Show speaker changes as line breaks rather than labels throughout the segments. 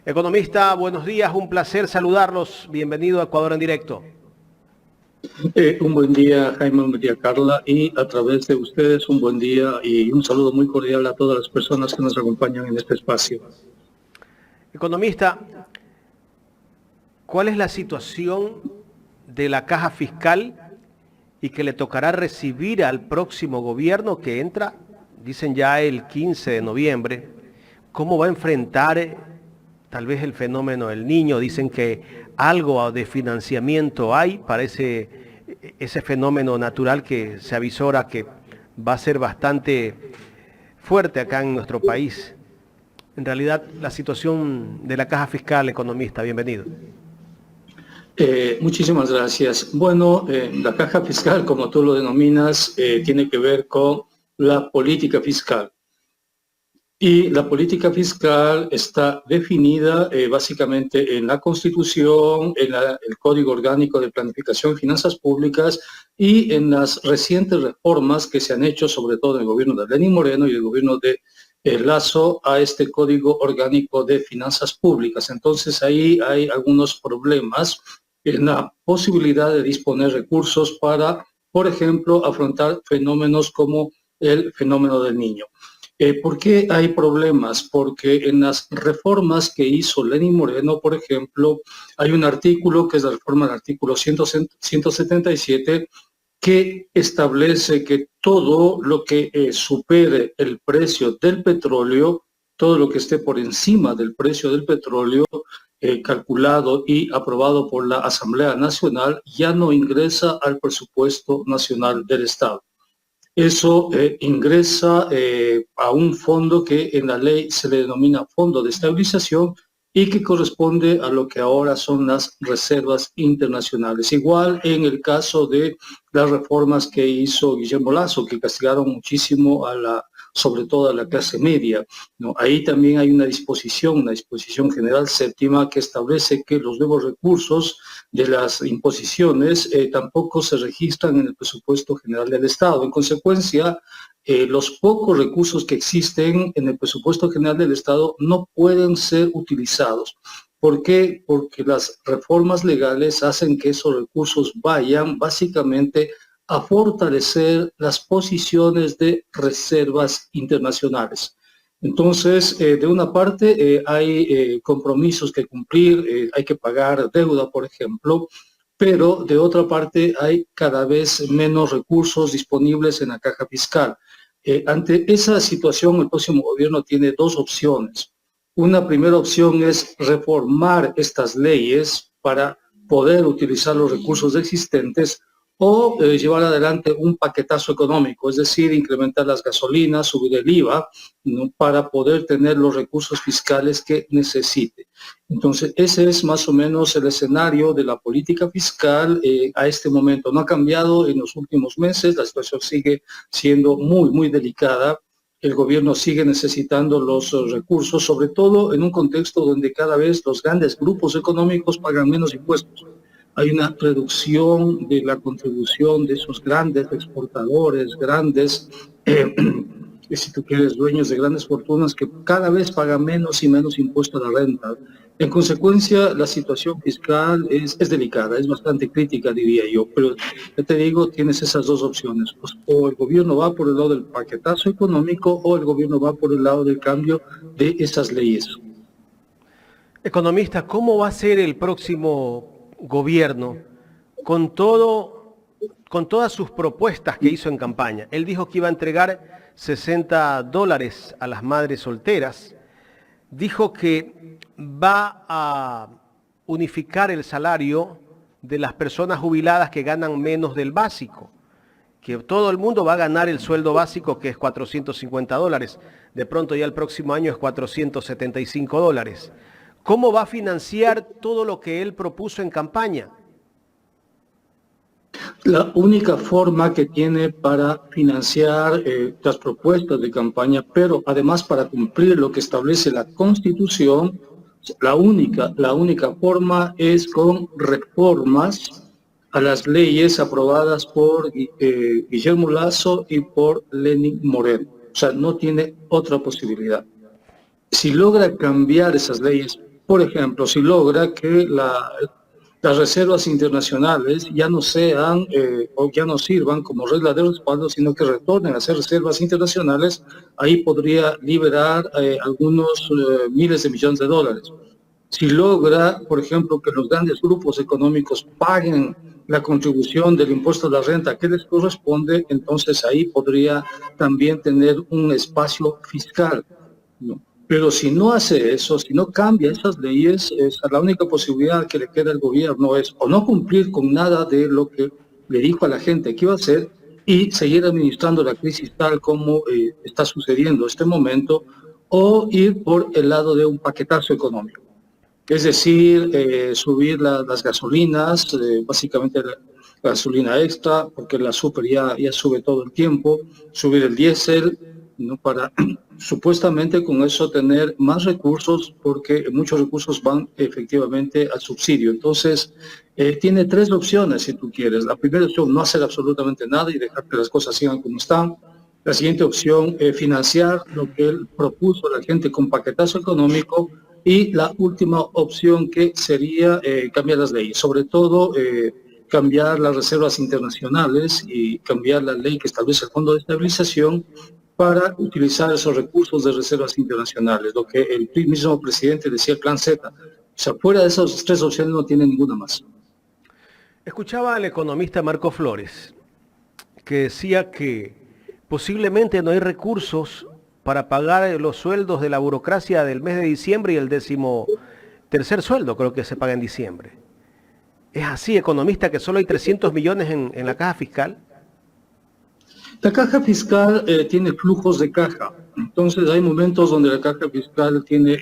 Economista, buenos días, un placer saludarlos. Bienvenido a Ecuador en directo.
Un buen día, Jaime, un buen día, Carla, y a través de ustedes un buen día y un saludo muy cordial a todas las personas que nos acompañan en este espacio.
Economista, ¿cuál es la situación de la caja fiscal y que le tocará recibir al próximo gobierno que entra, dicen ya el 15 de noviembre? ¿Cómo va a enfrentar tal vez el fenómeno del Niño? Dicen que algo de financiamiento hay para ese fenómeno natural que se avisora que va a ser bastante fuerte acá en nuestro país. En realidad, la situación de la caja fiscal, economista, bienvenido.
Muchísimas gracias. Bueno, la caja fiscal, como tú lo denominas, tiene que ver con la política fiscal. Y la política fiscal está definida básicamente en la Constitución, en el Código Orgánico de Planificación y Finanzas Públicas y en las recientes reformas que se han hecho, sobre todo en el gobierno de Lenín Moreno y el gobierno de Lasso, a este Código Orgánico de Finanzas Públicas. Entonces ahí hay algunos problemas en la posibilidad de disponer recursos para, por ejemplo, afrontar fenómenos como el fenómeno del Niño. ¿Por qué hay problemas? Porque en las reformas que hizo Lenín Moreno, por ejemplo, hay un artículo que es la reforma del artículo 177 que establece que todo lo que supere el precio del petróleo, todo lo que esté por encima del precio del petróleo, calculado y aprobado por la Asamblea Nacional, ya no ingresa al presupuesto nacional del Estado. Eso ingresa a un fondo que en la ley se le denomina Fondo de Estabilización y que corresponde a lo que ahora son las reservas internacionales. Igual en el caso de las reformas que hizo Guillermo Lasso, que castigaron muchísimo sobre todo a la clase media, ¿no? Ahí también hay una disposición general séptima que establece que los nuevos recursos de las imposiciones tampoco se registran en el presupuesto general del Estado. En consecuencia, los pocos recursos que existen en el presupuesto general del Estado no pueden ser utilizados. ¿Por qué? Porque las reformas legales hacen que esos recursos vayan básicamente a fortalecer las posiciones de reservas internacionales. Entonces, de una parte hay compromisos que cumplir, hay que pagar deuda, por ejemplo, pero de otra parte hay cada vez menos recursos disponibles en la caja fiscal. Ante esa situación, el próximo gobierno tiene dos opciones. Una primera opción es reformar estas leyes para poder utilizar los recursos existentes o llevar adelante un paquetazo económico, es decir, incrementar las gasolinas, subir el IVA, ¿no?, para poder tener los recursos fiscales que necesite. Entonces, ese es más o menos el escenario de la política fiscal a este momento. No ha cambiado en los últimos meses, la situación sigue siendo muy, muy delicada. El gobierno sigue necesitando los recursos, sobre todo en un contexto donde cada vez los grandes grupos económicos pagan menos impuestos. Hay una reducción de la contribución de esos grandes exportadores, grandes, si tú quieres, dueños de grandes fortunas que cada vez pagan menos y menos impuesto a la renta. En consecuencia, la situación fiscal es delicada, es bastante crítica, diría yo, pero ya te digo, tienes esas dos opciones. Pues, o el gobierno va por el lado del paquetazo económico o el gobierno va por el lado del cambio de esas leyes.
Economista, ¿cómo va a ser el próximo gobierno con todas sus propuestas que hizo en campaña? Él dijo que iba a entregar $60 a las madres solteras. Dijo que va a unificar el salario de las personas jubiladas que ganan menos del básico, que todo el mundo va a ganar el sueldo básico, que es $450. De pronto ya el próximo año es $475. ¿Cómo va a financiar todo lo que él propuso en campaña?
La única forma que tiene para financiar las propuestas de campaña, pero además para cumplir lo que establece la Constitución, la única forma es con reformas a las leyes aprobadas por Guillermo Lasso y por Lenín Moreno. O sea, no tiene otra posibilidad. Si logra cambiar esas leyes Por ejemplo, si logra que las reservas internacionales ya no sean o ya no sirvan como regla de respaldo, sino que retornen a ser reservas internacionales, ahí podría liberar algunos miles de millones de dólares. Si logra, por ejemplo, que los grandes grupos económicos paguen la contribución del impuesto a la renta que les corresponde, entonces ahí podría también tener un espacio fiscal, ¿no? Pero si no hace eso, si no cambia esas leyes, la única posibilidad que le queda al gobierno es o no cumplir con nada de lo que le dijo a la gente que iba a hacer y seguir administrando la crisis tal como está sucediendo en este momento, o ir por el lado de un paquetazo económico. Es decir, subir las gasolinas, básicamente la gasolina extra, porque la super ya sube todo el tiempo, subir el diésel, ¿no? Para supuestamente con eso tener más recursos, porque muchos recursos van efectivamente al subsidio. Entonces, tiene tres opciones si tú quieres. La primera opción, no hacer absolutamente nada y dejar que las cosas sigan como están. La siguiente opción, financiar lo que él propuso a la gente con paquetazo económico. Y la última opción que sería cambiar las leyes, sobre todo cambiar las reservas internacionales y cambiar la ley que establece el Fondo de Estabilización para utilizar esos recursos de reservas internacionales, lo que el mismo presidente decía, el Plan Z. O sea, fuera de esas tres opciones no tiene ninguna más.
Escuchaba al economista Marco Flores, que decía que posiblemente no hay recursos para pagar los sueldos de la burocracia del mes de diciembre y el 13º sueldo creo que se paga en diciembre. ¿Es así, economista, que solo hay 300 millones en la caja fiscal?
La caja fiscal tiene flujos de caja. Entonces hay momentos donde la caja fiscal tiene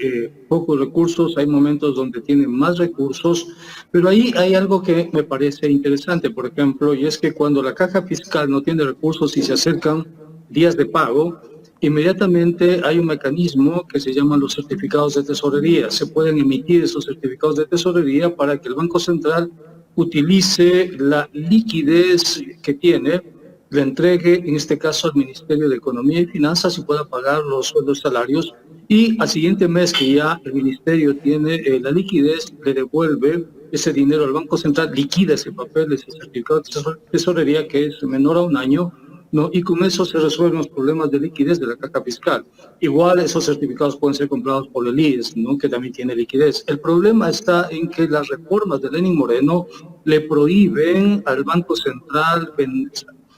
pocos recursos, hay momentos donde tiene más recursos, pero ahí hay algo que me parece interesante, por ejemplo, y es que cuando la caja fiscal no tiene recursos y se acercan días de pago, inmediatamente hay un mecanismo que se llama los certificados de tesorería. Se pueden emitir esos certificados de tesorería para que el Banco Central utilice la liquidez que tiene, le entregue, en este caso, al Ministerio de Economía y Finanzas y pueda pagar los sueldos salarios. Y al siguiente mes que ya el Ministerio tiene la liquidez, le devuelve ese dinero al Banco Central, liquida ese papel, ese certificado de tesorería que es menor a un año, ¿no? Y con eso se resuelven los problemas de liquidez de la caja fiscal. Igual esos certificados pueden ser comprados por el IES, ¿no? Que también tiene liquidez. El problema está en que las reformas de Lenín Moreno le prohíben al Banco Central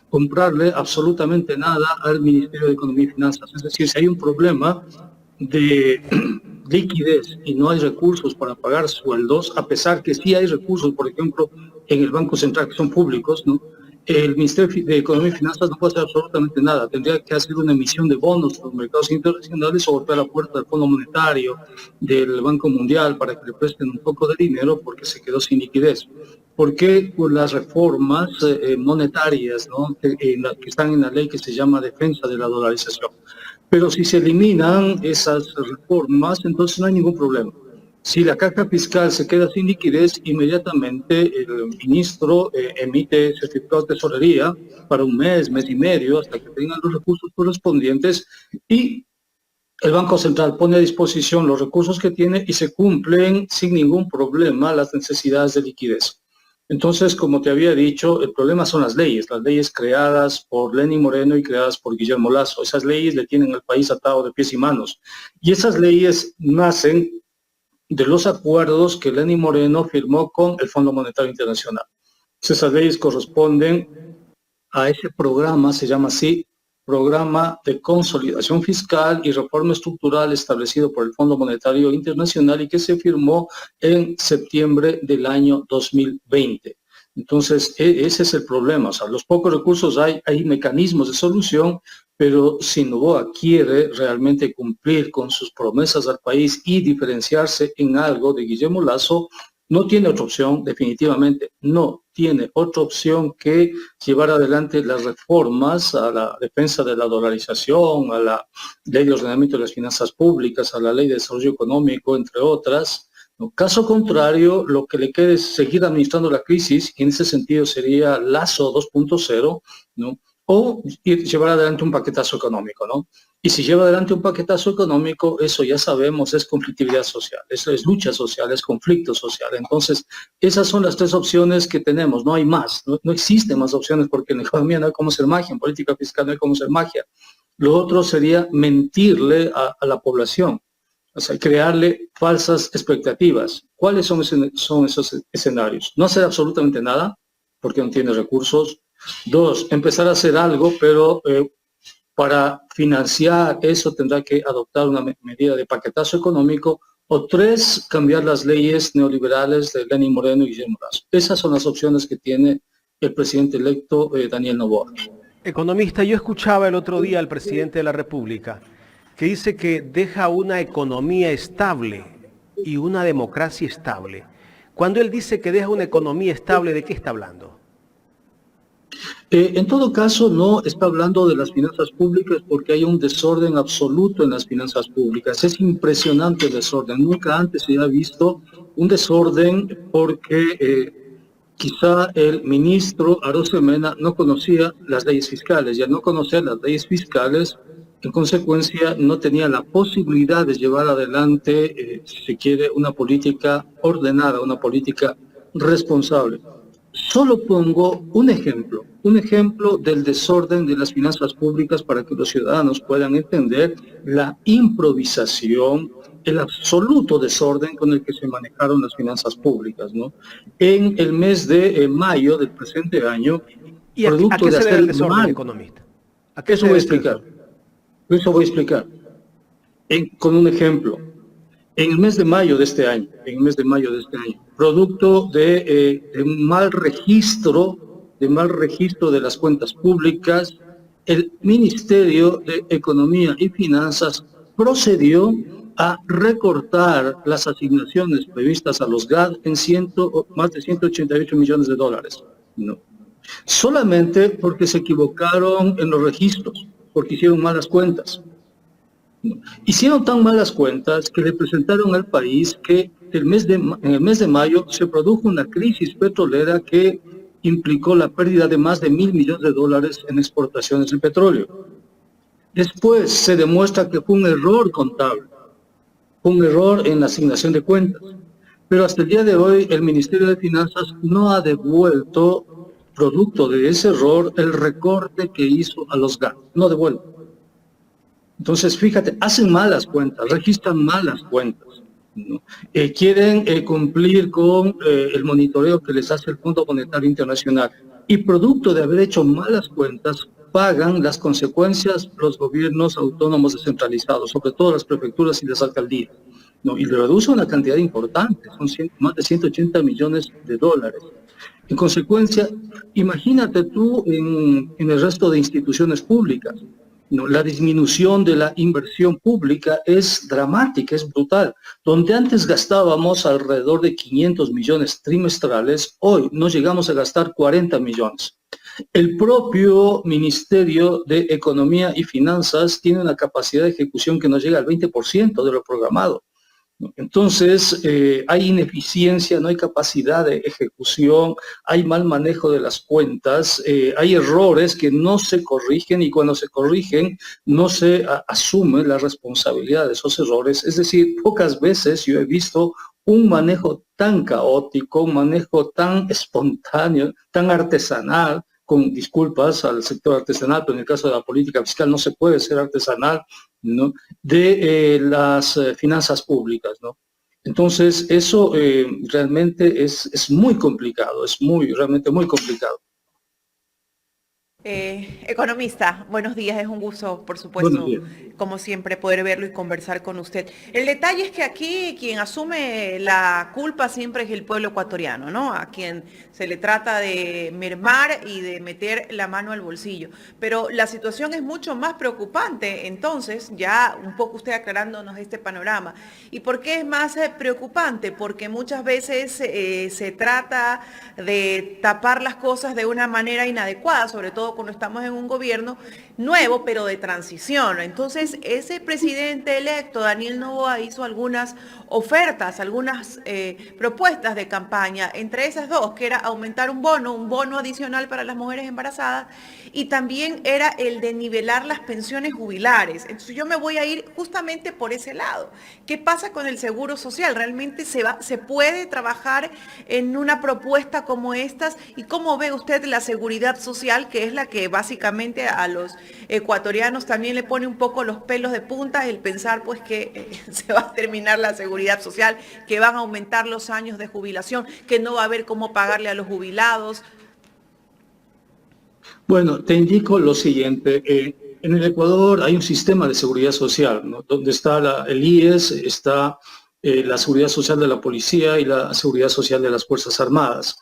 comprarle absolutamente nada al Ministerio de Economía y Finanzas. Es decir, si hay un problema de liquidez y no hay recursos para pagar sueldos, a pesar que sí hay recursos, por ejemplo, en el Banco Central, que son públicos, ¿no? El Ministerio de Economía y Finanzas no puede hacer absolutamente nada. Tendría que hacer una emisión de bonos en los mercados internacionales o golpear la puerta del Fondo Monetario, del Banco Mundial, para que le presten un poco de dinero porque se quedó sin liquidez. ¿Por qué? Por las reformas monetarias, ¿no? que están en la ley que se llama defensa de la dolarización. Pero si se eliminan esas reformas, entonces no hay ningún problema. Si la caja fiscal se queda sin liquidez, inmediatamente el ministro emite certificados de tesorería para un mes, mes y medio, hasta que tengan los recursos correspondientes, y el Banco Central pone a disposición los recursos que tiene y se cumplen sin ningún problema las necesidades de liquidez. Entonces, como te había dicho, el problema son las leyes creadas por Lenín Moreno y creadas por Guillermo Lasso. Esas leyes le tienen al país atado de pies y manos. Y esas leyes nacen de los acuerdos que Lenín Moreno firmó con el Fondo Monetario Internacional. Esas leyes corresponden a ese programa, se llama así, Programa de Consolidación Fiscal y Reforma Estructural establecido por el Fondo Monetario Internacional y que se firmó en septiembre del año 2020. Entonces, ese es el problema. O sea, los pocos recursos hay mecanismos de solución, pero si Noboa quiere realmente cumplir con sus promesas al país y diferenciarse en algo de Guillermo Lasso, no tiene otra opción, definitivamente, no tiene otra opción que llevar adelante las reformas a la defensa de la dolarización, a la ley de ordenamiento de las finanzas públicas, a la ley de desarrollo económico, entre otras. En caso contrario, lo que le queda es seguir administrando la crisis, y en ese sentido sería Lasso 2.0, ¿no? o llevar adelante un paquetazo económico, ¿no? Y si lleva adelante un paquetazo económico, eso ya sabemos, es conflictividad social, eso es lucha social, es conflicto social. Entonces, esas son las tres opciones que tenemos, no hay más, no existen más opciones porque en economía no hay cómo hacer magia, en política fiscal no hay cómo hacer magia. Lo otro sería mentirle a la población, o sea, crearle falsas expectativas. ¿Cuáles son esos escenarios? No hacer absolutamente nada, porque no tiene recursos. Dos, empezar a hacer algo, pero para financiar eso tendrá que adoptar una medida de paquetazo económico. O tres, cambiar las leyes neoliberales de Lenín Moreno y Guillermo Lasso. Esas son las opciones que tiene el presidente electo Daniel Noboa.
Economista, yo escuchaba el otro día al presidente de la República que dice que deja una economía estable y una democracia estable. Cuando él dice que deja una economía estable, ¿de qué está hablando?
En todo caso, no está hablando de las finanzas públicas porque hay un desorden absoluto en las finanzas públicas. Es impresionante el desorden. Nunca antes se había visto un desorden porque quizá el ministro Arosemena no conocía las leyes fiscales, y al no conocer las leyes fiscales, en consecuencia no tenía la posibilidad de llevar adelante, si se quiere, una política ordenada, una política responsable. Solo pongo un ejemplo del desorden de las finanzas públicas para que los ciudadanos puedan entender la improvisación, el absoluto desorden con el que se manejaron las finanzas públicas, ¿no? En el mes de mayo del presente año,
¿Y a qué se debe el desorden, economista?
¿A qué se debe eso voy a explicar. Con un ejemplo. En el mes de mayo de este año, producto de un mal registro de las cuentas públicas, el Ministerio de Economía y Finanzas procedió a recortar las asignaciones previstas a los GAD en más de 188 millones de dólares. No. Solamente porque se equivocaron en los registros, porque hicieron malas cuentas. Hicieron tan malas cuentas que le presentaron al país que en el mes de mayo se produjo una crisis petrolera que implicó la pérdida de más de $1.000 millones de dólares en exportaciones de petróleo. Después se demuestra que fue un error contable, un error en la asignación de cuentas. Pero hasta el día de hoy el Ministerio de Finanzas no ha devuelto, producto de ese error, el recorte que hizo a los GAD. No devuelve. Entonces, fíjate, hacen malas cuentas, registran malas cuentas, ¿no? Quieren cumplir con el monitoreo que les hace el Fondo Monetario Internacional y producto de haber hecho malas cuentas, pagan las consecuencias los gobiernos autónomos descentralizados, sobre todo las prefecturas y las alcaldías, ¿no? Y le reduce una cantidad importante, son más de 180 millones de dólares. En consecuencia, imagínate tú en el resto de instituciones públicas. No, la disminución de la inversión pública es dramática, es brutal. Donde antes gastábamos alrededor de 500 millones trimestrales, hoy no llegamos a gastar 40 millones. El propio Ministerio de Economía y Finanzas tiene una capacidad de ejecución que no llega al 20% de lo programado. Entonces, hay ineficiencia, no hay capacidad de ejecución, hay mal manejo de las cuentas, hay errores que no se corrigen y cuando se corrigen no se asume la responsabilidad de esos errores. Es decir, pocas veces yo he visto un manejo tan caótico, un manejo tan espontáneo, tan artesanal, con disculpas al sector artesanal, pero en el caso de la política fiscal no se puede ser artesanal, ¿no? De las finanzas públicas, ¿no? Entonces, eso realmente es muy complicado, realmente muy complicado.
Economista, buenos días, es un gusto, por supuesto, como siempre, poder verlo y conversar con usted. El detalle es que aquí quien asume la culpa siempre es el pueblo ecuatoriano, ¿no? A quien se le trata de mermar y de meter la mano al bolsillo. Pero la situación es mucho más preocupante, entonces, ya un poco usted aclarándonos este panorama. ¿Y por qué es más preocupante? Porque muchas veces se trata de tapar las cosas de una manera inadecuada, sobre todo tampoco no estamos en un gobierno nuevo, pero de transición. Entonces, ese presidente electo, Daniel Noboa, hizo algunas ofertas, algunas propuestas de campaña, entre esas dos, que era aumentar un bono adicional para las mujeres embarazadas, y también era el de nivelar las pensiones jubilares. Entonces yo me voy a ir justamente por ese lado. ¿Qué pasa con el seguro social? ¿Realmente se puede trabajar en una propuesta como estas? ¿Y cómo ve usted la seguridad social, que es la que básicamente a los ecuatorianos también le pone un poco los pelos de punta, el pensar pues que se va a terminar la seguridad social, que van a aumentar los años de jubilación, que no va a haber cómo pagarle a los jubilados?
Bueno, te indico lo siguiente. En el Ecuador hay un sistema de seguridad social, ¿no? Donde está el IES, está la seguridad social de la policía y la seguridad social de las Fuerzas Armadas.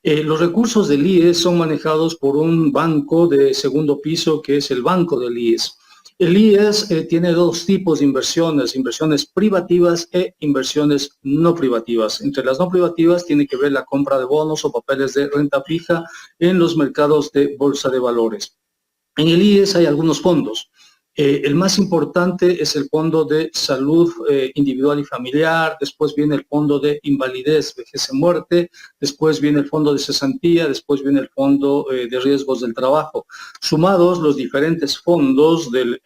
Los recursos del IES son manejados por un banco de segundo piso, que es el Banco del IES. El IES tiene dos tipos de inversiones, inversiones privativas e inversiones no privativas. Entre las no privativas tiene que ver la compra de bonos o papeles de renta fija en los mercados de bolsa de valores. En el IES hay algunos fondos. El más importante es el Fondo de Salud Individual y Familiar, después viene el Fondo de Invalidez, Vejez y Muerte, después viene el Fondo de Cesantía, después viene el Fondo de Riesgos del Trabajo. Sumados los diferentes fondos del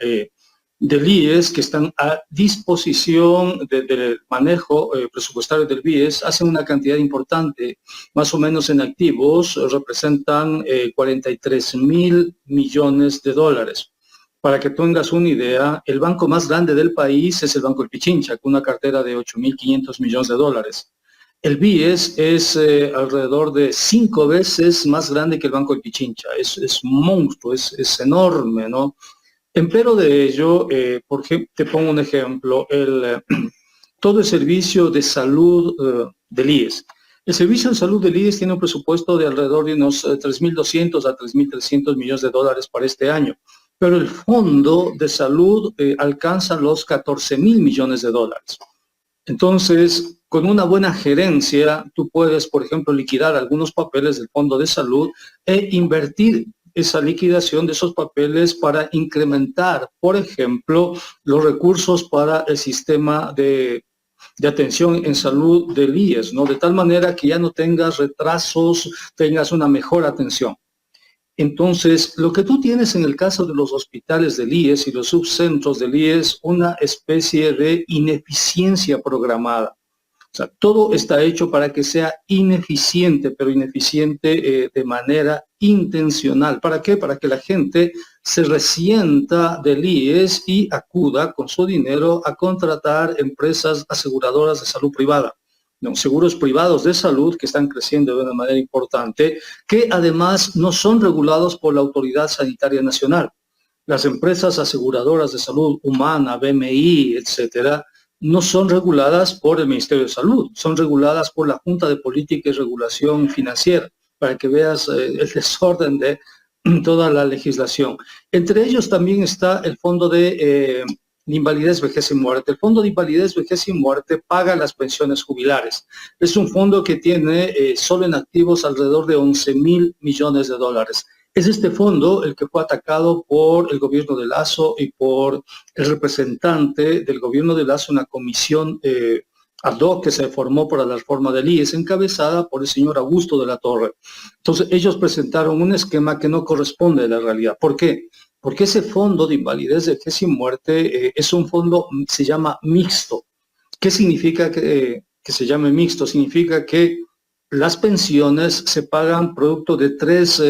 IES que están a disposición del manejo presupuestario del IES, hacen una cantidad importante, más o menos en activos, representan 43.000 millones de dólares. Para que tengas una idea, el banco más grande del país es el Banco del Pichincha, con una cartera de 8.500 millones de dólares. El BIES es alrededor de 5 veces más grande que el Banco del Pichincha. Es un monstruo, es enorme, ¿no? Empero de ello, por ejemplo, te pongo un ejemplo, todo el servicio de salud del IES. El servicio de salud del IES tiene un presupuesto de alrededor de unos 3.200 a 3.300 millones de dólares para este año. Pero el fondo de salud alcanza los 14.000 millones de dólares. Entonces, con una buena gerencia, tú puedes, por ejemplo, liquidar algunos papeles del fondo de salud e invertir esa liquidación de esos papeles para incrementar, por ejemplo, los recursos para el sistema de atención en salud del IES, ¿no? De tal manera que ya no tengas retrasos, tengas una mejor atención. Entonces, lo que tú tienes en el caso de los hospitales del IES y los subcentros del IES, una especie de ineficiencia programada. O sea, todo está hecho para que sea ineficiente, pero ineficiente de manera intencional. ¿Para qué? Para que la gente se resienta del IES y acuda con su dinero a contratar empresas aseguradoras de salud privada. No, seguros privados de salud que están creciendo de una manera importante, que además no son regulados por la Autoridad Sanitaria Nacional. Las empresas aseguradoras de salud humana, BMI, etcétera, no son reguladas por el Ministerio de Salud, son reguladas por la Junta de Política y Regulación Financiera, para que veas el desorden de toda la legislación. Entre ellos también está el Fondo de Invalidez, Vejez y Muerte. El Fondo de Invalidez, Vejez y Muerte paga las pensiones jubilares. Es un fondo que tiene solo en activos alrededor de 11.000 millones de dólares. Es este fondo el que fue atacado por el gobierno de Lasso y por el representante del gobierno de Lasso, una comisión ad hoc que se formó para la reforma del IES, encabezada por el señor Augusto de la Torre. Entonces, ellos presentaron un esquema que no corresponde a la realidad. ¿Por qué? Porque ese fondo de invalidez, vejez y muerte es un fondo, se llama mixto. ¿Qué significa que se llame mixto? Significa que las pensiones se pagan producto de tres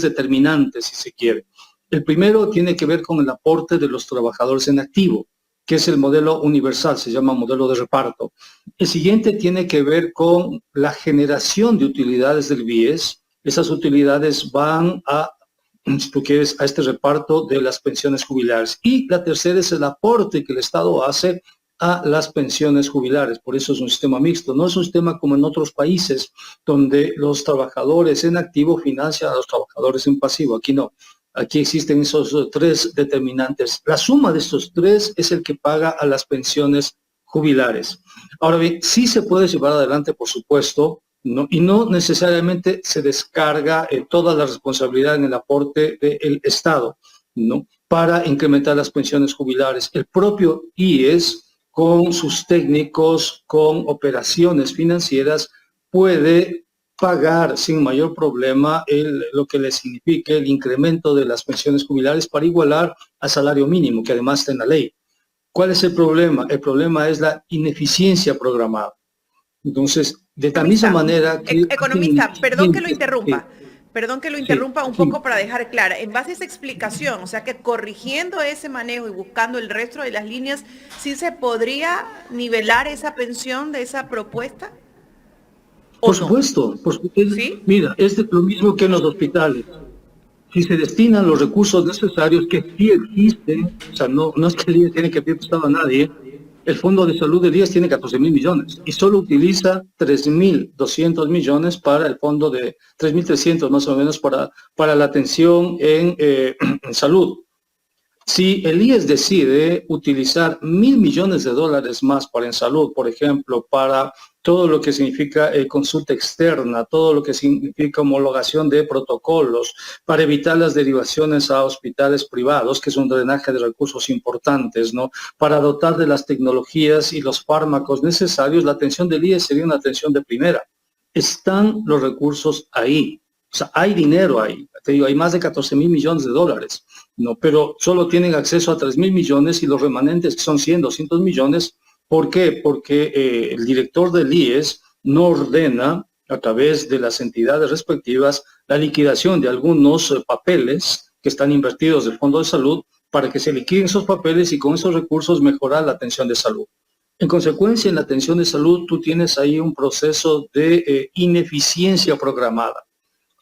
determinantes, si se quiere. El primero tiene que ver con el aporte de los trabajadores en activo, que es el modelo universal, se llama modelo de reparto. El siguiente tiene que ver con la generación de utilidades del BIES. Esas utilidades van a, si tú quieres, a este reparto de las pensiones jubilares. Y la tercera es el aporte que el Estado hace a las pensiones jubilares. Por eso es un sistema mixto. No es un sistema como en otros países, donde los trabajadores en activo financian a los trabajadores en pasivo. Aquí no. Aquí existen esos tres determinantes. La suma de estos tres es el que paga a las pensiones jubilares. Ahora bien, sí se puede llevar adelante, por supuesto, ¿no? Y no necesariamente se descarga toda la responsabilidad en el aporte del Estado, ¿no? Para incrementar las pensiones jubilares. El propio IES, con sus técnicos, con operaciones financieras, puede pagar sin mayor problema lo que le signifique el incremento de las pensiones jubilares para igualar al salario mínimo, que además está en la ley. ¿Cuál es el problema? El problema es la ineficiencia programada. Entonces, de la misma manera que...
Economista, perdón que lo
Sí,
interrumpa. Perdón que lo interrumpa un
sí.
poco para dejar clara. En base a esa explicación, o sea que corrigiendo ese manejo y buscando el resto de las líneas, ¿sí se podría nivelar esa pensión de esa propuesta?
Por supuesto,
¿Sí?
mira, es lo mismo que en los hospitales. Si se destinan los recursos necesarios que sí existen, o sea, no es que el IES tiene que pedir prestado a nadie, el Fondo de Salud del IES tiene 14.000 millones y solo utiliza 3.200 millones para el fondo de 3.300 más o menos para la atención en salud. Si el IES decide utilizar $1.000 millones más para en salud, por ejemplo, para todo lo que significa consulta externa, todo lo que significa homologación de protocolos, para evitar las derivaciones a hospitales privados, que es un drenaje de recursos importantes, ¿no? Para dotar de las tecnologías y los fármacos necesarios, la atención del IES sería una atención de primera. Están los recursos ahí. O sea, hay dinero ahí. Te digo, hay más de 14.000 millones de dólares, ¿no? Pero solo tienen acceso a 3.000 millones y los remanentes, que son 100, 200 millones. ¿Por qué? Porque el director del IES no ordena, a través de las entidades respectivas, la liquidación de algunos papeles que están invertidos del Fondo de Salud para que se liquiden esos papeles y con esos recursos mejorar la atención de salud. En consecuencia, en la atención de salud, tú tienes ahí un proceso de ineficiencia programada.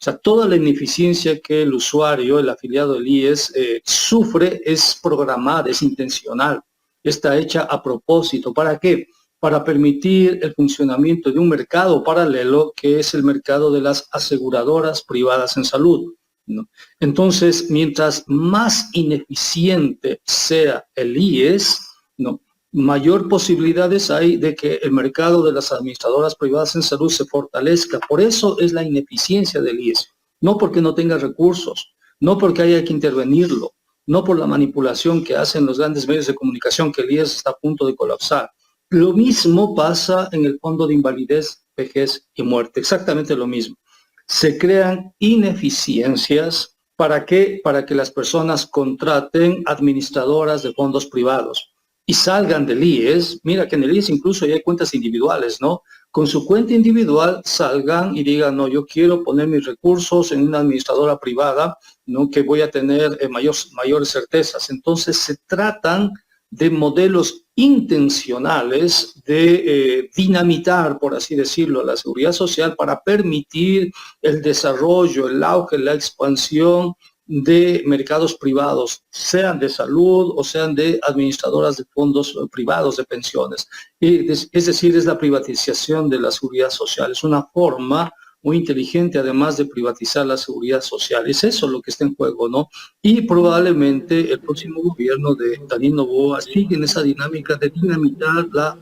O sea, toda la ineficiencia que el usuario, el afiliado del IES, sufre es programada, es intencional, está hecha a propósito. ¿Para qué? Para permitir el funcionamiento de un mercado paralelo que es el mercado de las aseguradoras privadas en salud, ¿no? Entonces, mientras más ineficiente sea el IES, ¿no?, mayor posibilidades hay de que el mercado de las administradoras privadas en salud se fortalezca. Por eso es la ineficiencia del IES. No porque no tenga recursos, no porque haya que intervenirlo, no por la manipulación que hacen los grandes medios de comunicación, que el IES está a punto de colapsar. Lo mismo pasa en el Fondo de Invalidez, Vejez y Muerte. Exactamente lo mismo. Se crean ineficiencias. ¿Para qué? Para que las personas contraten administradoras de fondos privados y salgan del IES. Mira que en el IES incluso ya hay cuentas individuales, ¿no? Con su cuenta individual salgan y digan, no, yo quiero poner mis recursos en una administradora privada, ¿no?, que voy a tener mayores certezas. Entonces se tratan de modelos intencionales de dinamitar, por así decirlo, la seguridad social para permitir el desarrollo, el auge, la expansión de mercados privados, sean de salud o sean de administradoras de fondos privados de pensiones. Es decir, es la privatización de la seguridad social. Es una forma muy inteligente, además de privatizar la seguridad social. Es eso lo que está en juego, ¿no? Y probablemente el próximo gobierno de Daniel Noboa sigue en esa dinámica de dinamitar la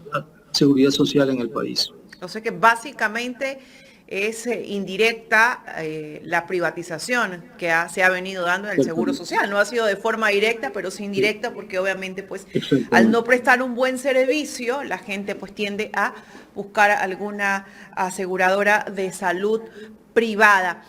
seguridad social en el país.
O sea que básicamente es indirecta la privatización que se ha venido dando en el Seguro Social. No ha sido de forma directa, pero sí indirecta, porque obviamente pues al no prestar un buen servicio, la gente pues tiende a buscar alguna aseguradora de salud privada.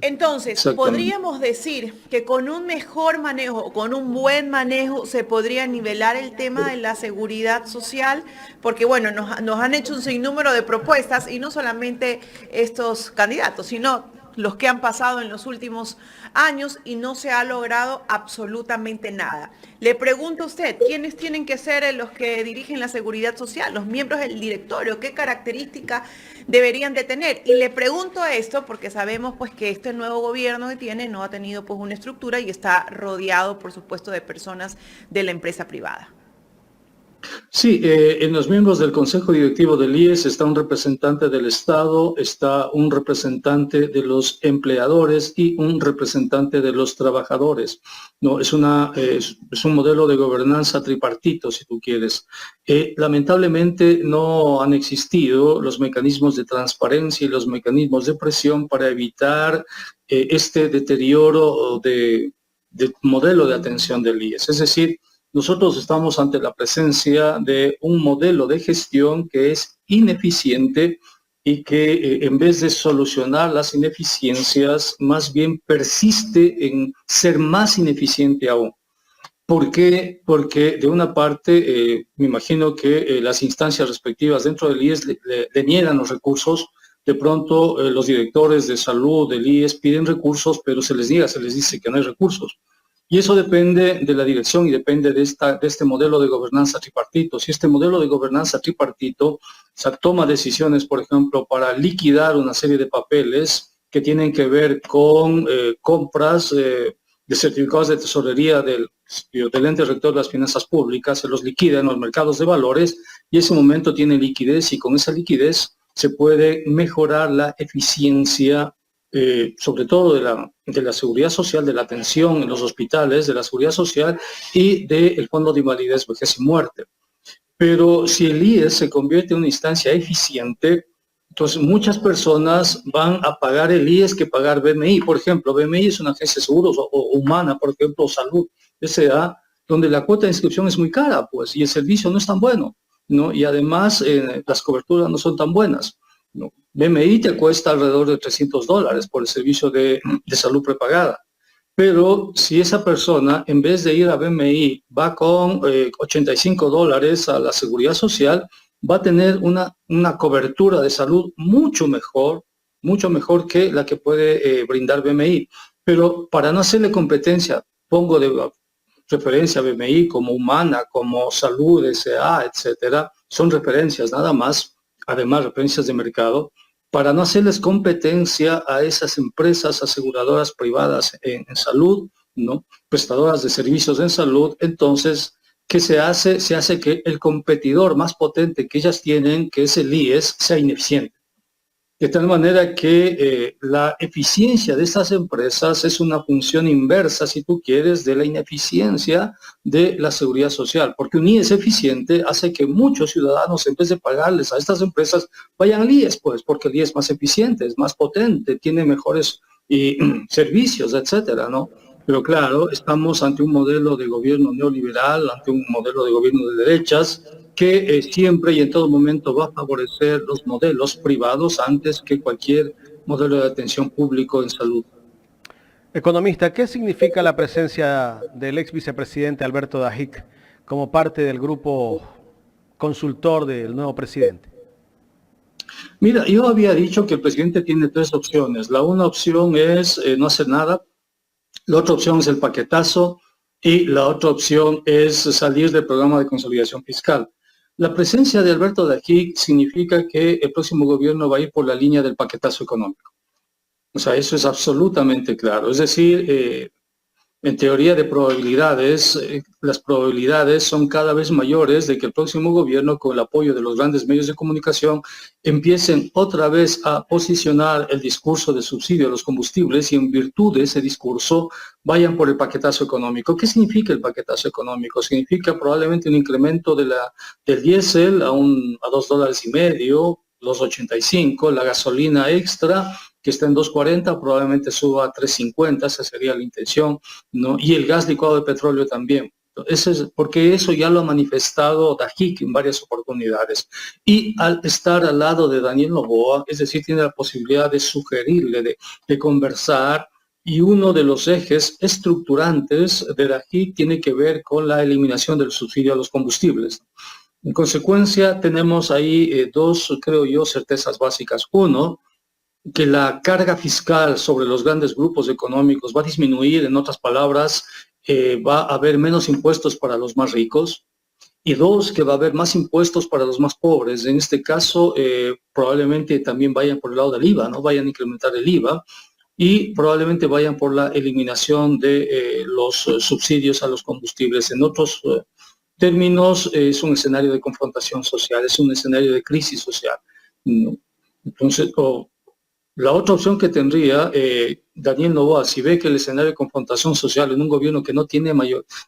Entonces, podríamos decir que con un mejor manejo, con un buen manejo, se podría nivelar el tema de la seguridad social, porque bueno, nos han hecho un sinnúmero de propuestas y no solamente estos candidatos, sino los que han pasado en los últimos años y no se ha logrado absolutamente nada. Le pregunto a usted, ¿quiénes tienen que ser los que dirigen la seguridad social? Los miembros del directorio, ¿qué características deberían de tener? Y le pregunto esto porque sabemos pues que este nuevo gobierno que tiene no ha tenido pues una estructura y está rodeado por supuesto de personas de la empresa privada.
Sí, en los miembros del Consejo Directivo del IES está un representante del Estado, está un representante de los empleadores y un representante de los trabajadores. No, es un modelo de gobernanza tripartito, si tú quieres. Lamentablemente no han existido los mecanismos de transparencia y los mecanismos de presión para evitar este deterioro de modelo de atención del IES. Es decir, nosotros estamos ante la presencia de un modelo de gestión que es ineficiente y que en vez de solucionar las ineficiencias, más bien persiste en ser más ineficiente aún. ¿Por qué? Porque de una parte, me imagino que las instancias respectivas dentro del IES le niegan los recursos. De pronto, los directores de salud del IES piden recursos, pero se les niega, se les dice que no hay recursos. Y eso depende de la dirección y depende de este modelo de gobernanza tripartito. Si este modelo de gobernanza tripartito toma decisiones, por ejemplo, para liquidar una serie de papeles que tienen que ver con compras de certificados de tesorería del ente rector de las finanzas públicas, se los liquida en los mercados de valores y ese momento tiene liquidez y con esa liquidez se puede mejorar la eficiencia sobre todo de la seguridad social, de la atención en los hospitales, de la seguridad social y del Fondo de Invalidez, Vejez y Muerte. Pero si el IES se convierte en una instancia eficiente, entonces muchas personas van a pagar el IES que pagar BMI. Por ejemplo, BMI es una agencia de seguros o Humana, por ejemplo, o Salud, S.A., donde la cuota de inscripción es muy cara, pues, y el servicio no es tan bueno, ¿no? Y además las coberturas no son tan buenas, ¿no? BMI te cuesta alrededor de $300 por el servicio de salud prepagada. Pero si esa persona, en vez de ir a BMI, va con $85 a la seguridad social, va a tener una cobertura de salud mucho mejor que la que puede brindar BMI. Pero para no hacerle competencia, pongo de referencia a BMI como Humana, como Salud, S.A., etcétera, son referencias nada más, además referencias de mercado, para no hacerles competencia a esas empresas aseguradoras privadas en salud, ¿no? Prestadoras de servicios en salud. Entonces, ¿qué se hace? Se hace que el competidor más potente que ellas tienen, que es el IES, sea ineficiente. De tal manera que la eficiencia de estas empresas es una función inversa, si tú quieres, de la ineficiencia de la seguridad social. Porque un IES eficiente hace que muchos ciudadanos, en vez de pagarles a estas empresas, vayan al IES, pues, porque el IES es más eficiente, es más potente, tiene mejores servicios, etcétera, ¿no? Pero claro, estamos ante un modelo de gobierno neoliberal, ante un modelo de gobierno de derechas, que siempre y en todo momento va a favorecer los modelos privados antes que cualquier modelo de atención público en salud.
Economista, ¿qué significa la presencia del ex vicepresidente Alberto Dajic como parte del grupo consultor del nuevo presidente?
Mira, yo había dicho que el presidente tiene tres opciones. La una opción es no hacer nada, la otra opción es el paquetazo y la otra opción es salir del programa de consolidación fiscal. La presencia de Alberto Dajic significa que el próximo gobierno va a ir por la línea del paquetazo económico. O sea, eso es absolutamente claro. Es decir, en teoría de probabilidades, las probabilidades son cada vez mayores de que el próximo gobierno, con el apoyo de los grandes medios de comunicación, empiecen otra vez a posicionar el discurso de subsidio a los combustibles y en virtud de ese discurso vayan por el paquetazo económico. ¿Qué significa el paquetazo económico? Significa probablemente un incremento del diésel a $2.50, los 85, la gasolina extra, que está en 2.40, probablemente suba a 3.50, esa sería la intención, ¿no? Y el gas licuado de petróleo también. Porque eso ya lo ha manifestado Dajic en varias oportunidades. Y al estar al lado de Daniel Noboa, es decir, tiene la posibilidad de sugerirle, de conversar, y uno de los ejes estructurantes de Dajic tiene que ver con la eliminación del subsidio a los combustibles. En consecuencia, tenemos ahí dos, creo yo, certezas básicas. Uno, que la carga fiscal sobre los grandes grupos económicos va a disminuir, en otras palabras, va a haber menos impuestos para los más ricos. Y dos, que va a haber más impuestos para los más pobres. En este caso, probablemente también vayan por el lado del IVA, ¿no? Vayan a incrementar el IVA y probablemente vayan por la eliminación de los subsidios a los combustibles. En otros términos es un escenario de confrontación social, es un escenario de crisis social, ¿no? Entonces, la otra opción que tendría Daniel Noboa, si ve que el escenario de confrontación social en un gobierno que no tiene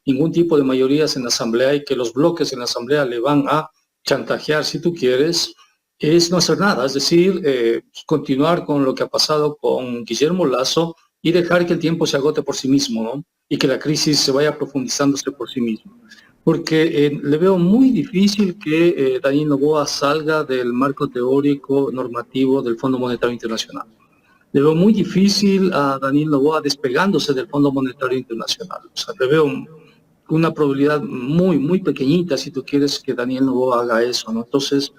ningún tipo de mayorías en la Asamblea y que los bloques en la Asamblea le van a chantajear, si tú quieres, es no hacer nada, es decir, continuar con lo que ha pasado con Guillermo Lasso y dejar que el tiempo se agote por sí mismo, ¿no? Y que la crisis se vaya profundizándose por sí mismo. Porque le veo muy difícil que Daniel Noboa salga del marco teórico normativo del Fondo Monetario Internacional. Le veo muy difícil a Daniel Noboa despegándose del Fondo Monetario Internacional. O sea, le veo una probabilidad muy, muy pequeñita, si tú quieres, que Daniel Noboa haga eso, ¿no? Entonces,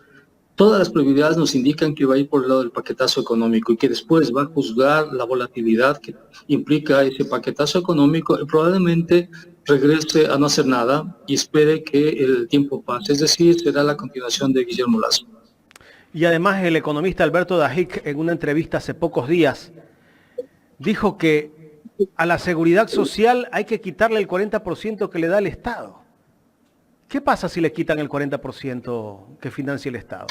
todas las probabilidades nos indican que va a ir por el lado del paquetazo económico y que después va a juzgar la volatilidad que implica ese paquetazo económico y probablemente regrese a no hacer nada y espere que el tiempo pase. Es decir, será la continuación de Guillermo Lasso.
Y además el economista Alberto Dajic, en una entrevista hace pocos días, dijo que a la seguridad social hay que quitarle el 40% que le da el Estado. ¿Qué pasa si le quitan el 40% que financia el Estado?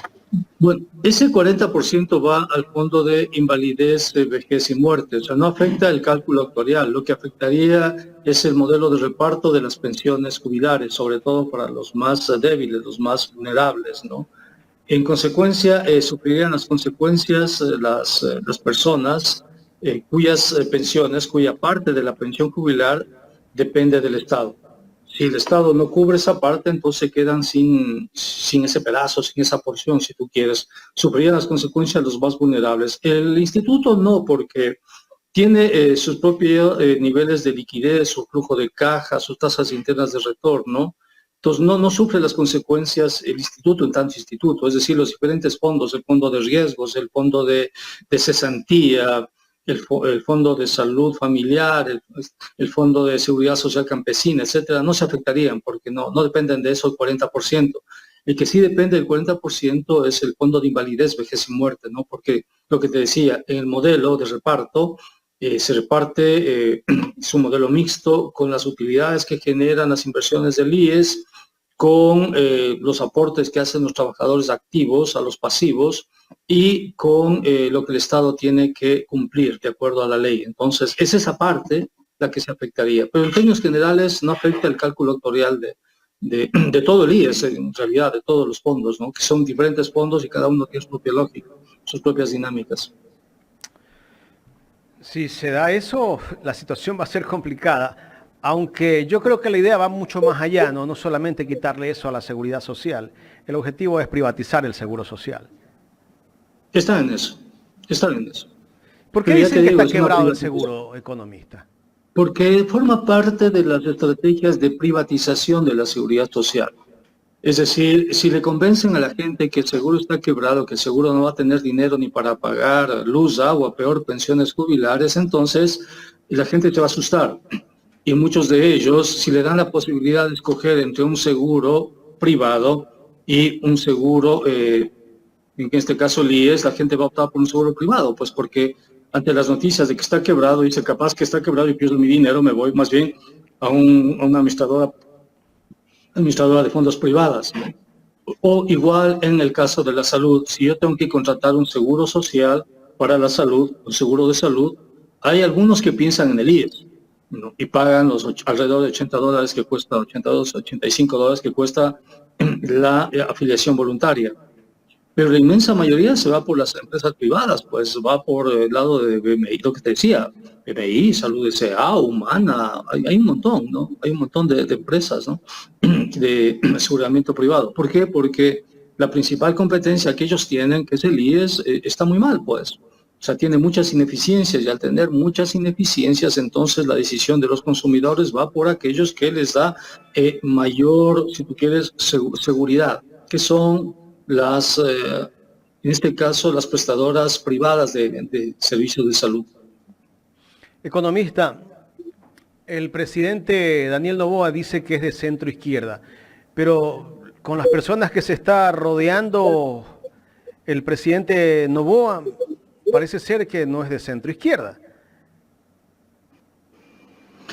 Bueno, ese 40% va al fondo de invalidez, vejez y muerte. O sea, no afecta el cálculo actuarial. Lo que afectaría es el modelo de reparto de las pensiones jubilares, sobre todo para los más débiles, los más vulnerables, ¿no? En consecuencia, sufrirían las consecuencias las personas cuyas pensiones, cuya parte de la pensión jubilar depende del Estado. Si el Estado no cubre esa parte, entonces quedan sin ese pedazo, sin esa porción, si tú quieres. Sufrirían las consecuencias los más vulnerables. El instituto no, porque tiene sus propios niveles de liquidez, su flujo de caja, sus tasas internas de retorno. Entonces no sufre las consecuencias el instituto en tanto instituto, es decir, los diferentes fondos, el fondo de riesgos, el fondo de cesantía, el fondo de salud familiar, el fondo de seguridad social campesina, etcétera, no se afectarían porque no dependen de eso el 40%. El que sí depende del 40% es el fondo de invalidez, vejez y muerte, ¿no? Porque lo que te decía, en el modelo de reparto se reparte, es un modelo mixto con las utilidades que generan las inversiones del IES, con los aportes que hacen los trabajadores activos a los pasivos y con lo que el Estado tiene que cumplir de acuerdo a la ley. Entonces, es esa parte la que se afectaría. Pero en términos generales no afecta el cálculo actuarial de todo el IES, en realidad, de todos los fondos, ¿no? Que son diferentes fondos y cada uno tiene su propia lógica, sus propias dinámicas.
Si se da eso, la situación va a ser complicada. Aunque yo creo que la idea va mucho más allá, ¿no? No solamente quitarle eso a la seguridad social. El objetivo es privatizar el seguro social.
Están en eso, están en eso.
¿Por qué dicen que está quebrado el seguro, economista?
Porque forma parte de las estrategias de privatización de la seguridad social. Es decir, si le convencen a la gente que el seguro está quebrado, que el seguro no va a tener dinero ni para pagar luz, agua, peor, pensiones jubilares, entonces la gente se va a asustar. Y muchos de ellos, si le dan la posibilidad de escoger entre un seguro privado y un seguro, en este caso el IES, la gente va a optar por un seguro privado, pues porque ante las noticias de que está quebrado, dice, capaz que está quebrado y pierdo mi dinero, me voy más bien a una administradora de fondos privadas, ¿no? O igual en el caso de la salud, si yo tengo que contratar un seguro social para la salud, un seguro de salud, hay algunos que piensan en el IES, ¿no? Y pagan alrededor de $80 que cuesta, $85 que cuesta la afiliación voluntaria. Pero la inmensa mayoría se va por las empresas privadas, pues va por el lado de BMI, lo que te decía, BMI, Salud S.A., Humana, hay un montón, ¿no? Hay un montón de empresas, ¿no? De aseguramiento privado. ¿Por qué? Porque la principal competencia que ellos tienen, que es el IES, está muy mal, pues. O sea, tiene muchas ineficiencias y al tener muchas ineficiencias, entonces la decisión de los consumidores va por aquellos que les da mayor, si tú quieres, seguridad, que son las, en este caso, las prestadoras privadas de servicios de salud.
Economista, el presidente Daniel Noboa dice que es de centro izquierda, pero con las personas que se está rodeando el presidente Noboa, parece ser que no es de centro izquierda.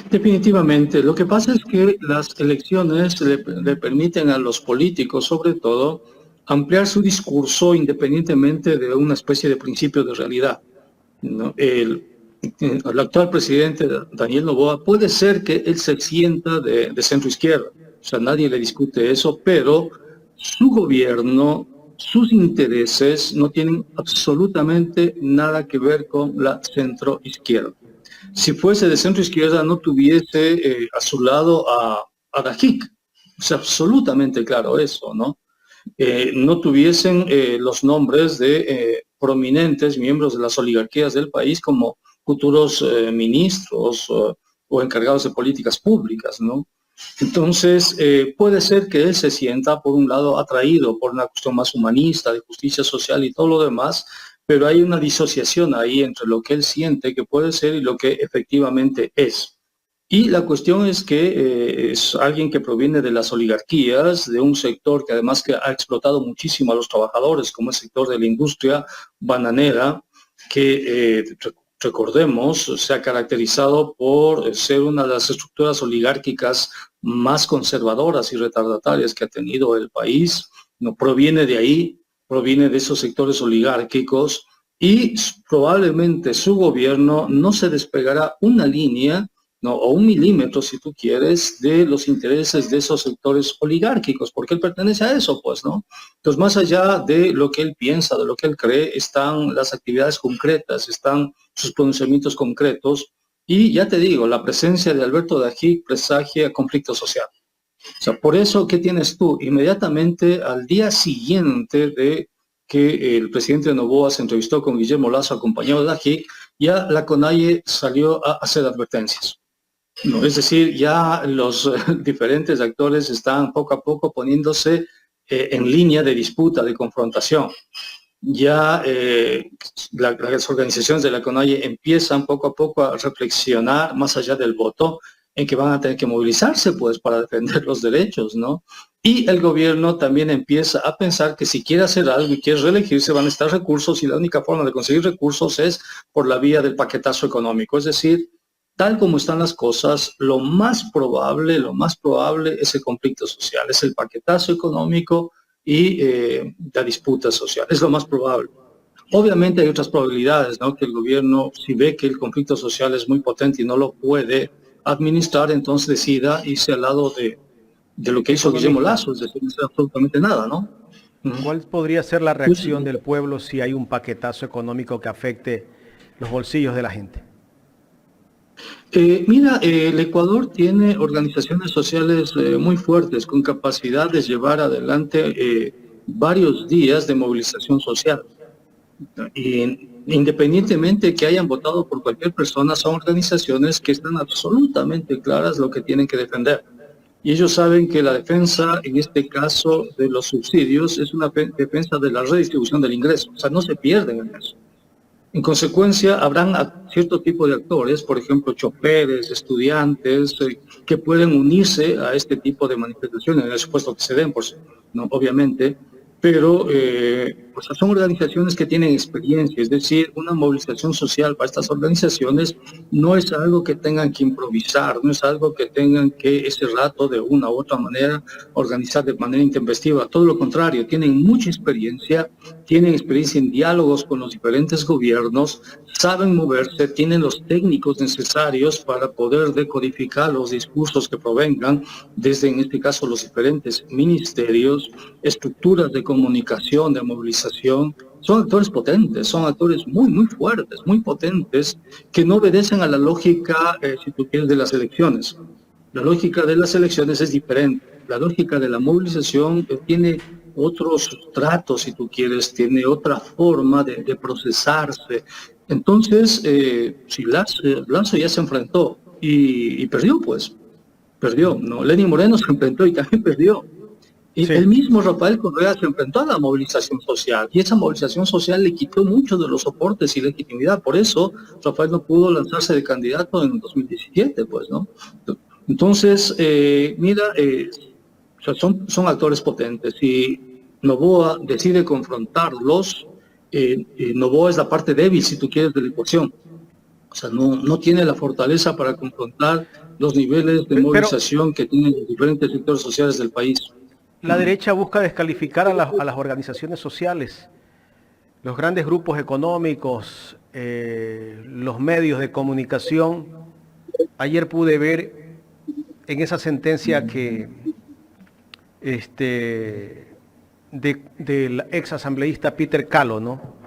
Definitivamente. Lo que pasa es que las elecciones le permiten a los políticos, sobre todo, ampliar su discurso independientemente de una especie de principio de realidad, ¿no? El actual presidente Daniel Noboa puede ser que él se sienta de centro izquierda, o sea, nadie le discute eso, pero su gobierno, sus intereses no tienen absolutamente nada que ver con la centro izquierda. Si fuese de centro izquierda no tuviese a su lado a Dajik, es absolutamente claro eso, ¿no? No tuviesen los nombres de prominentes miembros de las oligarquías del país como futuros ministros o encargados de políticas públicas, ¿no? Entonces, puede ser que él se sienta, por un lado, atraído por una cuestión más humanista, de justicia social y todo lo demás, pero hay una disociación ahí entre lo que él siente que puede ser y lo que efectivamente es. Y la cuestión es que es alguien que proviene de las oligarquías, de un sector que además que ha explotado muchísimo a los trabajadores, como el sector de la industria bananera, que recordemos, se ha caracterizado por ser una de las estructuras oligárquicas más conservadoras y retardatarias que ha tenido el país. No proviene de ahí, proviene de esos sectores oligárquicos y probablemente su gobierno no se despegará una línea, ¿no?, o un milímetro, si tú quieres, de los intereses de esos sectores oligárquicos, porque él pertenece a eso, pues, ¿no? Entonces, más allá de lo que él piensa, de lo que él cree, están las actividades concretas, están sus pronunciamientos concretos, y ya te digo, la presencia de Alberto Dajik presagia conflicto social. O sea, por eso, ¿qué tienes tú? Inmediatamente al día siguiente de que el presidente Noboa se entrevistó con Guillermo Lasso acompañado de Dajik, ya la CONAIE salió a hacer advertencias. No, es decir, ya los diferentes actores están poco a poco poniéndose en línea de disputa, de confrontación. Ya las organizaciones de la CONAIE empiezan poco a poco a reflexionar más allá del voto, en que van a tener que movilizarse pues para defender los derechos, ¿no? Y el gobierno también empieza a pensar que si quiere hacer algo y quiere reelegirse van a estar recursos y la única forma de conseguir recursos es por la vía del paquetazo económico. Es decir, tal como están las cosas, lo más probable es el conflicto social, es el paquetazo económico y la disputa social, es lo más probable. Obviamente hay otras probabilidades, ¿no? Que el gobierno, si ve que el conflicto social es muy potente y no lo puede administrar, entonces decida irse al lado de lo que hizo Guillermo Lasso, es decir, no hacer absolutamente nada, ¿no?
¿Cuál podría ser la reacción del pueblo si hay un paquetazo económico que afecte los bolsillos de la gente?
Mira, el Ecuador tiene organizaciones sociales muy fuertes, con capacidad de llevar adelante varios días de movilización social. Y independientemente de que hayan votado por cualquier persona, son organizaciones que están absolutamente claras lo que tienen que defender. Y ellos saben que la defensa, en este caso de los subsidios, es una defensa de la redistribución del ingreso. O sea, no se pierden en eso. En consecuencia, habrán cierto tipo de actores, por ejemplo, choferes, estudiantes, que pueden unirse a este tipo de manifestaciones, en el supuesto que se den, no, obviamente, pero pues son organizaciones que tienen experiencia, es decir, una movilización social para estas organizaciones no es algo que tengan que improvisar, no es algo que tengan que ese rato de una u otra manera organizar de manera intempestiva, todo lo contrario, tienen mucha experiencia, tienen experiencia en diálogos con los diferentes gobiernos, saben moverse, tienen los técnicos necesarios para poder decodificar los discursos que provengan desde, en este caso, los diferentes ministerios, estructuras de comunicación, de movilización. Son actores potentes, son actores muy, muy fuertes, muy potentes, que no obedecen a la lógica, si tú quieres, de las elecciones. La lógica de las elecciones es diferente. La lógica de la movilización tiene otros tratos, si tú quieres, tiene otra forma de procesarse. Entonces, si Lasso ya se enfrentó y perdió, pues, perdió, ¿no? Lenín Moreno se enfrentó y también perdió. Y sí, el mismo Rafael Correa se enfrentó a la movilización social y esa movilización social le quitó muchos de los soportes y legitimidad. Por eso Rafael no pudo lanzarse de candidato en 2017, pues, ¿no? Entonces, mira, o sea, son actores potentes y Noboa decide confrontarlos. Noboa es la parte débil, si tú quieres, de la ecuación. O sea, no tiene la fortaleza para confrontar los niveles de movilización que tienen los diferentes sectores sociales del país.
La derecha busca descalificar a las organizaciones sociales, los grandes grupos económicos, los medios de comunicación. Ayer pude ver en esa sentencia que del ex asambleísta Peter Calo, ¿no?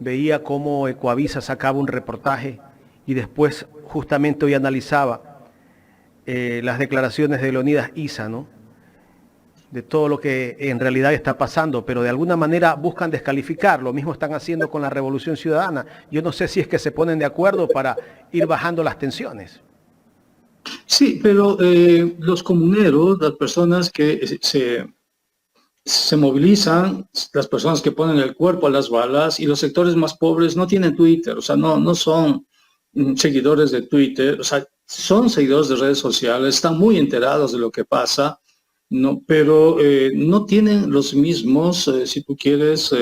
Veía cómo Ecoavisa sacaba un reportaje y después justamente hoy analizaba las declaraciones de Leonidas Issa, ¿no? De todo lo que en realidad está pasando, pero de alguna manera buscan descalificar. Lo mismo están haciendo con la Revolución Ciudadana. Yo no sé si es que se ponen de acuerdo para ir bajando las tensiones.
Sí, pero los comuneros, las personas que se movilizan, las personas que ponen el cuerpo a las balas y los sectores más pobres no tienen Twitter, o sea, no son seguidores de Twitter, o sea, son seguidores de redes sociales, están muy enterados de lo que pasa, ¿no? Pero no tienen los mismos, si tú quieres,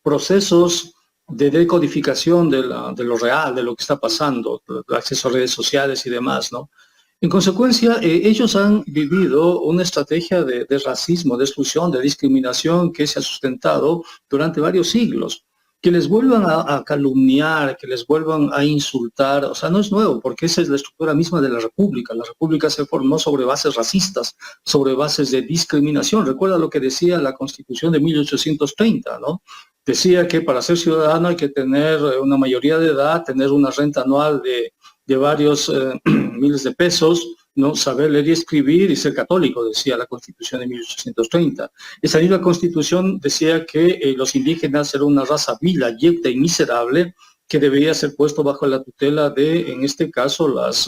procesos de decodificación de lo real, de lo que está pasando, el acceso a redes sociales y demás, ¿no? En consecuencia, ellos han vivido una estrategia de racismo, de exclusión, de discriminación que se ha sustentado durante varios siglos. Que les vuelvan a calumniar, que les vuelvan a insultar, o sea, no es nuevo, porque esa es la estructura misma de la República. La República se formó sobre bases racistas, sobre bases de discriminación. Recuerda lo que decía la Constitución de 1830, ¿no? Decía que para ser ciudadano hay que tener una mayoría de edad, tener una renta anual de varios miles de pesos, ¿no? Saber leer y escribir y ser católico, decía la Constitución de 1830. Esa misma Constitución decía que los indígenas eran una raza vil, abyecta y miserable que debía ser puesto bajo la tutela de, en este caso, las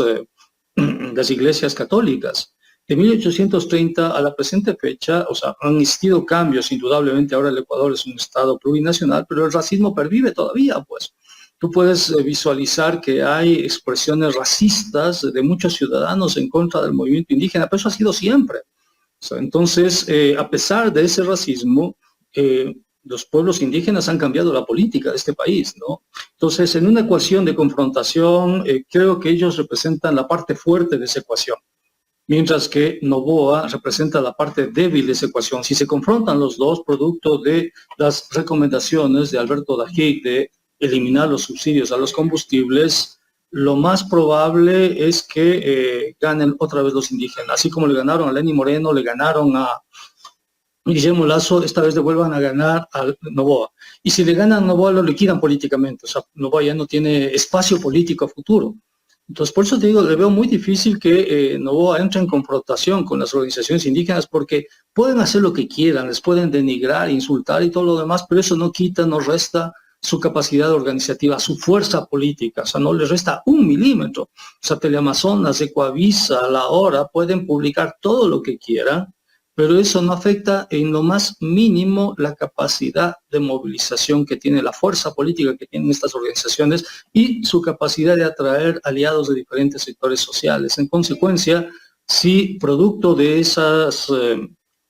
iglesias católicas. De 1830 a la presente fecha, o sea, han existido cambios, indudablemente ahora el Ecuador es un estado plurinacional, pero el racismo pervive todavía, pues. Tú puedes visualizar que hay expresiones racistas de muchos ciudadanos en contra del movimiento indígena, pero eso ha sido siempre. O sea, entonces, a pesar de ese racismo, los pueblos indígenas han cambiado la política de este país, ¿no? Entonces, en una ecuación de confrontación, creo que ellos representan la parte fuerte de esa ecuación, mientras que Noboa representa la parte débil de esa ecuación. Si se confrontan los dos, producto de las recomendaciones de Alberto Dajic de eliminar los subsidios a los combustibles, lo más probable es que ganen otra vez los indígenas. Así como le ganaron a Lenín Moreno, le ganaron a Guillermo Lasso, esta vez le vuelvan a ganar a Noboa. Y si le ganan a Noboa, lo liquidan políticamente. O sea, Noboa ya no tiene espacio político a futuro. Entonces, por eso te digo, le veo muy difícil que Noboa entre en confrontación con las organizaciones indígenas, porque pueden hacer lo que quieran, les pueden denigrar, insultar y todo lo demás, pero eso no quita, no resta su capacidad organizativa, su fuerza política, o sea, no les resta 1 milímetro. O sea, Teleamazonas, Ecoavisa, La Hora pueden publicar todo lo que quieran, pero eso no afecta en lo más mínimo la capacidad de movilización que tiene, la fuerza política que tienen estas organizaciones y su capacidad de atraer aliados de diferentes sectores sociales. En consecuencia, si producto de esas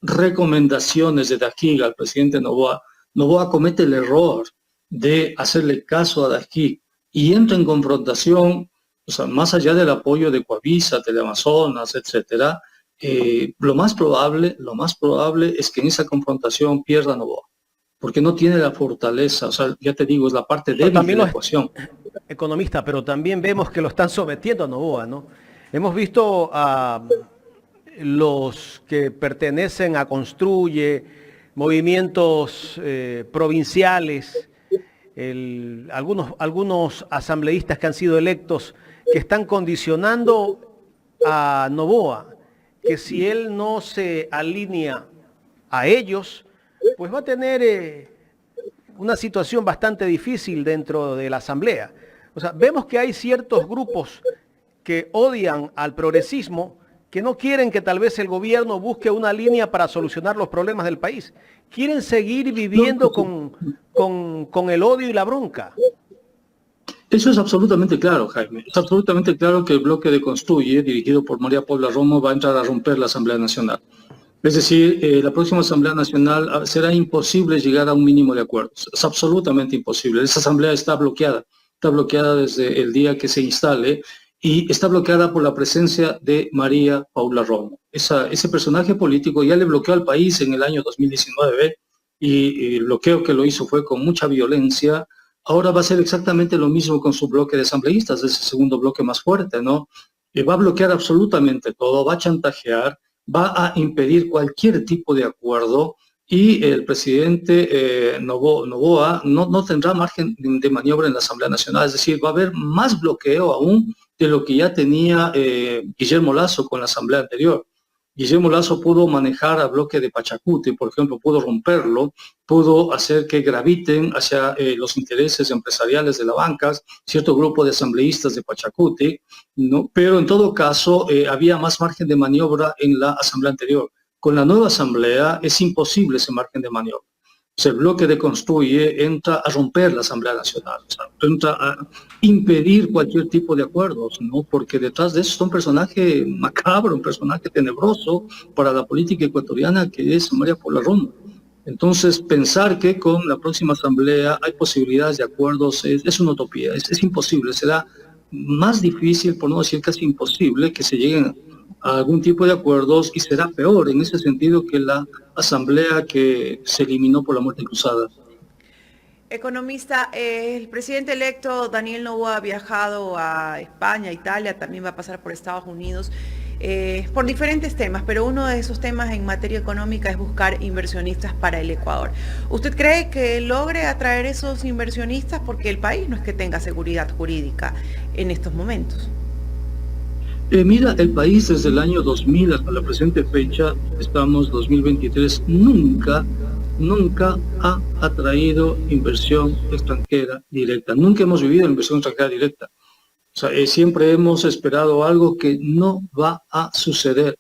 recomendaciones de Dajic al presidente Noboa, Noboa comete el error de hacerle caso a Dajic y entra en confrontación, o sea, más allá del apoyo de Ecoavisa, Teleamazonas, etcétera, lo más probable es que en esa confrontación pierda Noboa, porque no tiene la fortaleza, o sea, ya te digo, es la parte débil de la ecuación.
Economista, pero también vemos que lo están sometiendo a Noboa, ¿no? Hemos visto a los que pertenecen a Construye, movimientos provinciales, algunos asambleístas que han sido electos, que están condicionando a Noboa, que si él no se alinea a ellos, pues va a tener una situación bastante difícil dentro de la asamblea. O sea, vemos que hay ciertos grupos que odian al progresismo, que no quieren que tal vez el gobierno busque una línea para solucionar los problemas del país. Quieren seguir viviendo con el odio y la bronca.
Eso es absolutamente claro, Jaime. Es absolutamente claro que el bloque de Construye, dirigido por María Paula Romo, va a entrar a romper la Asamblea Nacional. Es decir, la próxima Asamblea Nacional será imposible llegar a un mínimo de acuerdos. Es absolutamente imposible. Esa Asamblea está bloqueada. está bloqueada desde el día que se instale y está bloqueada por la presencia de María Paula Romo. Ese personaje político ya le bloqueó al país en el año 2019 y el bloqueo que lo hizo fue con mucha violencia. Ahora va a ser exactamente lo mismo con su bloque de asambleístas, ese segundo bloque más fuerte, ¿no? Va a bloquear absolutamente todo, va a chantajear, va a impedir cualquier tipo de acuerdo y el presidente Noboa no tendrá margen de maniobra en la Asamblea Nacional, es decir, va a haber más bloqueo aún de lo que ya tenía Guillermo Lasso con la Asamblea anterior. Guillermo Lasso pudo manejar al bloque de Pachacuti, por ejemplo, pudo romperlo, pudo hacer que graviten hacia los intereses empresariales de la banca, cierto grupo de asambleístas de Pachacuti, ¿no? Pero en todo caso había más margen de maniobra en la asamblea anterior. Con la nueva asamblea es imposible ese margen de maniobra. O sea, el bloque de Construye entra a romper la Asamblea Nacional, o sea, entra a impedir cualquier tipo de acuerdos, ¿no? Porque detrás de eso está un personaje macabro, un personaje tenebroso para la política ecuatoriana que es María Paula Romo. Entonces, pensar que con la próxima asamblea hay posibilidades de acuerdos es una utopía, es imposible, será más difícil, por no decir casi imposible, que se lleguen a algún tipo de acuerdos y será peor en ese sentido que la asamblea que se eliminó por la muerte cruzada.
Economista, el presidente electo Daniel Noboa ha viajado a España, Italia, también va a pasar por Estados Unidos, por diferentes temas, pero uno de esos temas en materia económica es buscar inversionistas para el Ecuador. ¿Usted cree que logre atraer esos inversionistas? Porque el país no es que tenga seguridad jurídica en estos momentos.
Mira, el país desde el año 2000 hasta la presente fecha, estamos 2023, nunca ha atraído inversión extranjera directa. Nunca hemos vivido inversión extranjera directa. O sea, siempre hemos esperado algo que no va a suceder.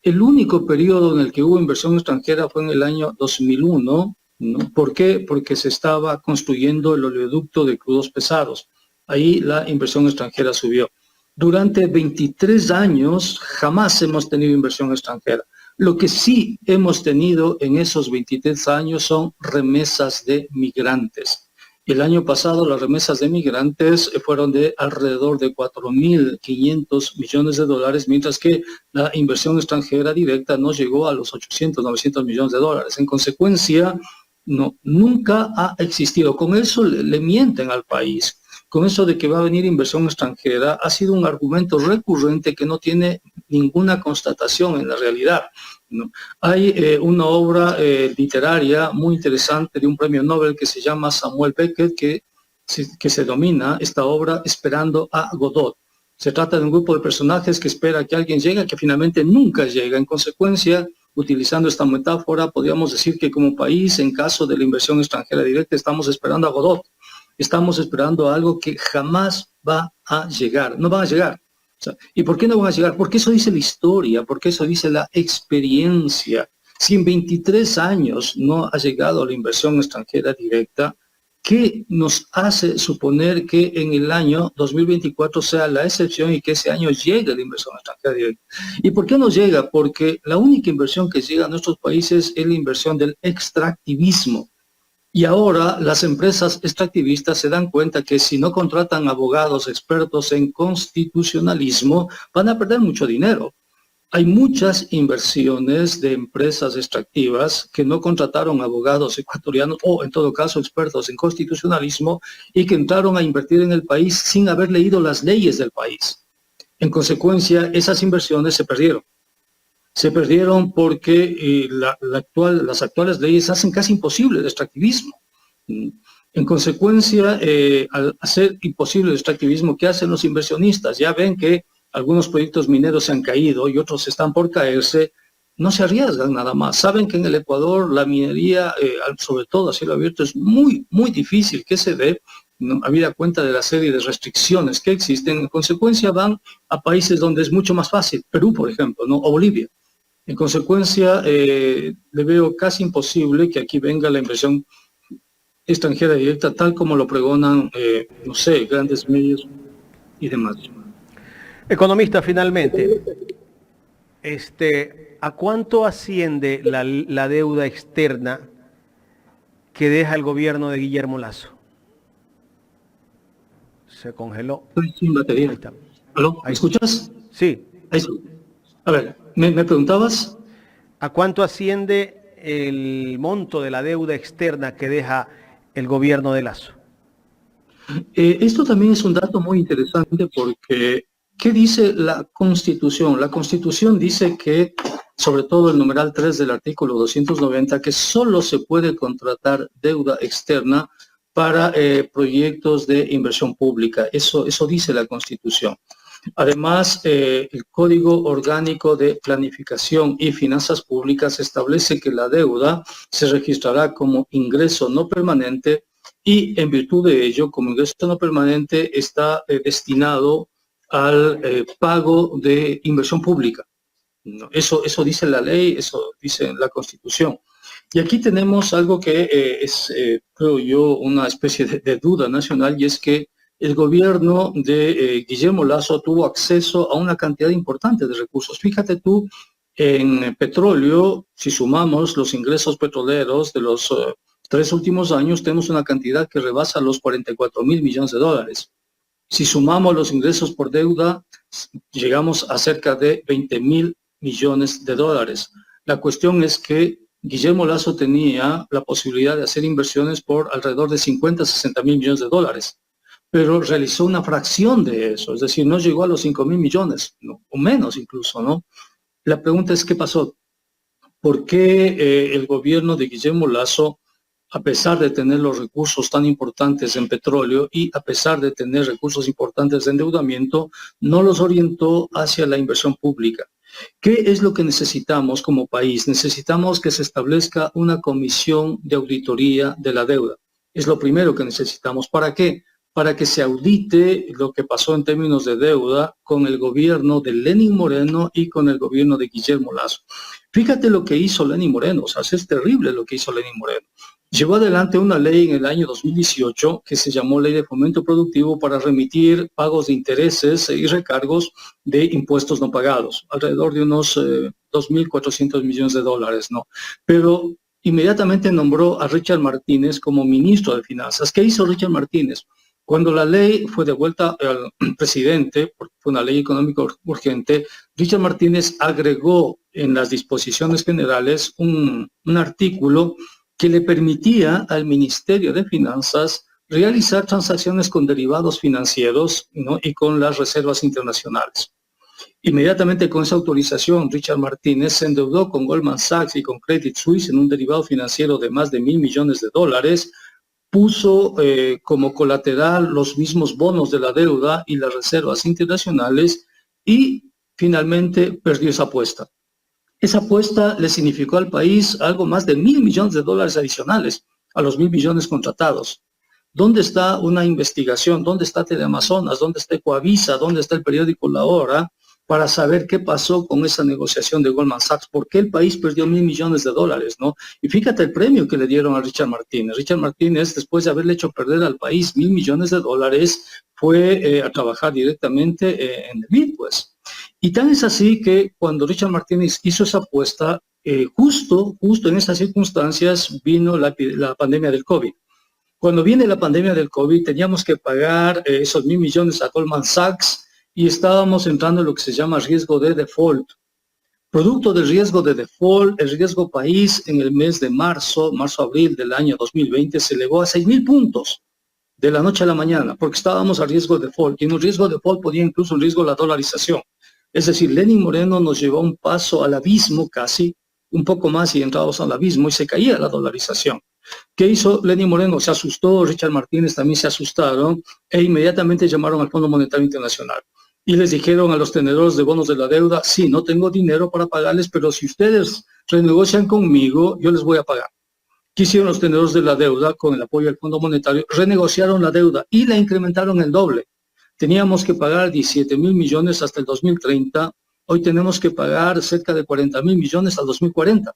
El único periodo en el que hubo inversión extranjera fue en el año 2001, ¿no? ¿Por qué? Porque se estaba construyendo el oleoducto de crudos pesados. Ahí la inversión extranjera subió. Durante 23 años jamás hemos tenido inversión extranjera. Lo que sí hemos tenido en esos 23 años son remesas de migrantes. El año pasado las remesas de migrantes fueron de alrededor de 4.500 millones de dólares, mientras que la inversión extranjera directa no llegó a los 800, 900 millones de dólares. En consecuencia, nunca ha existido. Con eso le mienten al país. Con eso de que va a venir inversión extranjera, ha sido un argumento recurrente que no tiene ninguna constatación en la realidad, ¿no? Hay una obra literaria muy interesante de un premio Nobel que se llama Samuel Beckett, que se domina esta obra Esperando a Godot. Se trata de un grupo de personajes que espera que alguien llegue, que finalmente nunca llega. En consecuencia, utilizando esta metáfora, podríamos decir que como país, en caso de la inversión extranjera directa, estamos esperando a Godot. Estamos esperando algo que jamás va a llegar, no van a llegar. O sea, ¿y por qué no van a llegar? Porque eso dice la historia, porque eso dice la experiencia. Si en 23 años no ha llegado la inversión extranjera directa, ¿qué nos hace suponer que en el año 2024 sea la excepción y que ese año llegue la inversión extranjera directa? ¿Y por qué no llega? Porque la única inversión que llega a nuestros países es la inversión del extractivismo. Y ahora las empresas extractivistas se dan cuenta que si no contratan abogados expertos en constitucionalismo, van a perder mucho dinero. Hay muchas inversiones de empresas extractivas que no contrataron abogados ecuatorianos o, en todo caso, expertos en constitucionalismo y que entraron a invertir en el país sin haber leído las leyes del país. En consecuencia, esas inversiones se perdieron. Se perdieron porque las actuales leyes hacen casi imposible el extractivismo. En consecuencia, al hacer imposible el extractivismo, ¿qué hacen los inversionistas? Ya ven que algunos proyectos mineros se han caído y otros están por caerse, no se arriesgan nada más. Saben que en el Ecuador la minería, sobre todo a cielo abierto, es muy, muy difícil que se dé, ¿no? Habida cuenta de la serie de restricciones que existen. En consecuencia, van a países donde es mucho más fácil, Perú, por ejemplo, ¿no? O Bolivia. En consecuencia, le veo casi imposible que aquí venga la inversión extranjera directa, tal como lo pregonan, no sé, grandes medios y demás.
Economista, finalmente, ¿a cuánto asciende la deuda externa que deja el gobierno de Guillermo Lasso? Se congeló.
Estoy sin batería.
Ahí está.
¿Aló? ¿Me escuchas?
Sí.
Ahí está. A ver, ¿me preguntabas?
¿A cuánto asciende el monto de la deuda externa que deja el gobierno de Lasso?
Esto también es un dato muy interesante porque, ¿qué dice la Constitución? La Constitución dice que, sobre todo el numeral 3 del artículo 290, que solo se puede contratar deuda externa para proyectos de inversión pública. Eso dice la Constitución. Además, el Código Orgánico de Planificación y Finanzas Públicas establece que la deuda se registrará como ingreso no permanente y en virtud de ello, como ingreso no permanente, está destinado al pago de inversión pública. ¿No? Eso dice la ley, eso dice la Constitución. Y aquí tenemos algo que es, creo yo, una especie de duda nacional, y es que el gobierno de Guillermo Lasso tuvo acceso a una cantidad importante de recursos. Fíjate tú, en petróleo, si sumamos los ingresos petroleros de los 3 últimos años, tenemos una cantidad que rebasa los 44.000 millones de dólares. Si sumamos los ingresos por deuda, llegamos a cerca de 20.000 millones de dólares. La cuestión es que Guillermo Lasso tenía la posibilidad de hacer inversiones por alrededor de 50, 60 mil millones de dólares, pero realizó una fracción de eso, es decir, no llegó a los 5.000 millones, ¿no? O menos incluso, ¿no? La pregunta es, ¿qué pasó? ¿Por qué el gobierno de Guillermo Lasso, a pesar de tener los recursos tan importantes en petróleo y a pesar de tener recursos importantes de endeudamiento, no los orientó hacia la inversión pública? ¿Qué es lo que necesitamos como país? Necesitamos que se establezca una comisión de auditoría de la deuda. Es lo primero que necesitamos. ¿Para qué? Para que se audite lo que pasó en términos de deuda con el gobierno de Lenín Moreno y con el gobierno de Guillermo Lasso. Fíjate lo que hizo Lenín Moreno, o sea, es terrible lo que hizo Lenín Moreno. Llevó adelante una ley en el año 2018 que se llamó Ley de Fomento Productivo para remitir pagos de intereses y recargos de impuestos no pagados, alrededor de unos 2.400 millones de dólares, ¿no? Pero inmediatamente nombró a Richard Martínez como ministro de Finanzas. ¿Qué hizo Richard Martínez? Cuando la ley fue devuelta al presidente, porque fue una ley económica urgente, Richard Martínez agregó en las disposiciones generales un artículo que le permitía al Ministerio de Finanzas realizar transacciones con derivados financieros, ¿no? Y con las reservas internacionales. Inmediatamente con esa autorización, Richard Martínez se endeudó con Goldman Sachs y con Credit Suisse en un derivado financiero de más de 1.000 millones de dólares, puso como colateral los mismos bonos de la deuda y las reservas internacionales y finalmente perdió esa apuesta. Esa apuesta le significó al país algo más de 1.000 millones de dólares adicionales a los 1.000 millones contratados. ¿Dónde está una investigación? ¿Dónde está Teleamazonas? ¿Dónde está Ecoavisa? ¿Dónde está el periódico La Hora? Para saber qué pasó con esa negociación de Goldman Sachs. ¿Por qué el país perdió 1.000 millones de dólares? ¿No? Y fíjate el premio que le dieron a Richard Martínez. Richard Martínez, después de haberle hecho perder al país 1.000 millones de dólares, fue a trabajar directamente en el BID, pues. Y tan es así que cuando Richard Martínez hizo esa apuesta, justo en esas circunstancias vino la pandemia del COVID. Cuando viene la pandemia del COVID, teníamos que pagar esos 1.000 millones a Goldman Sachs y estábamos entrando en lo que se llama riesgo de default. Producto del riesgo de default, el riesgo país en el mes de marzo-abril del año 2020 se elevó a 6.000 puntos de la noche a la mañana, porque estábamos a riesgo de default. Y en un riesgo de default podía incluso un riesgo de la dolarización. Es decir, Lenín Moreno nos llevó un paso al abismo casi, un poco más y entramos al abismo y se caía la dolarización. ¿Qué hizo Lenín Moreno? Se asustó, Richard Martínez también se asustaron e inmediatamente llamaron al Fondo Monetario Internacional. Y les dijeron a los tenedores de bonos de la deuda, sí, no tengo dinero para pagarles, pero si ustedes renegocian conmigo, yo les voy a pagar. ¿Qué hicieron los tenedores de la deuda con el apoyo del Fondo Monetario? Renegociaron la deuda y la incrementaron el doble. Teníamos que pagar 17.000 millones hasta el 2030, hoy tenemos que pagar cerca de 40.000 millones al 2040.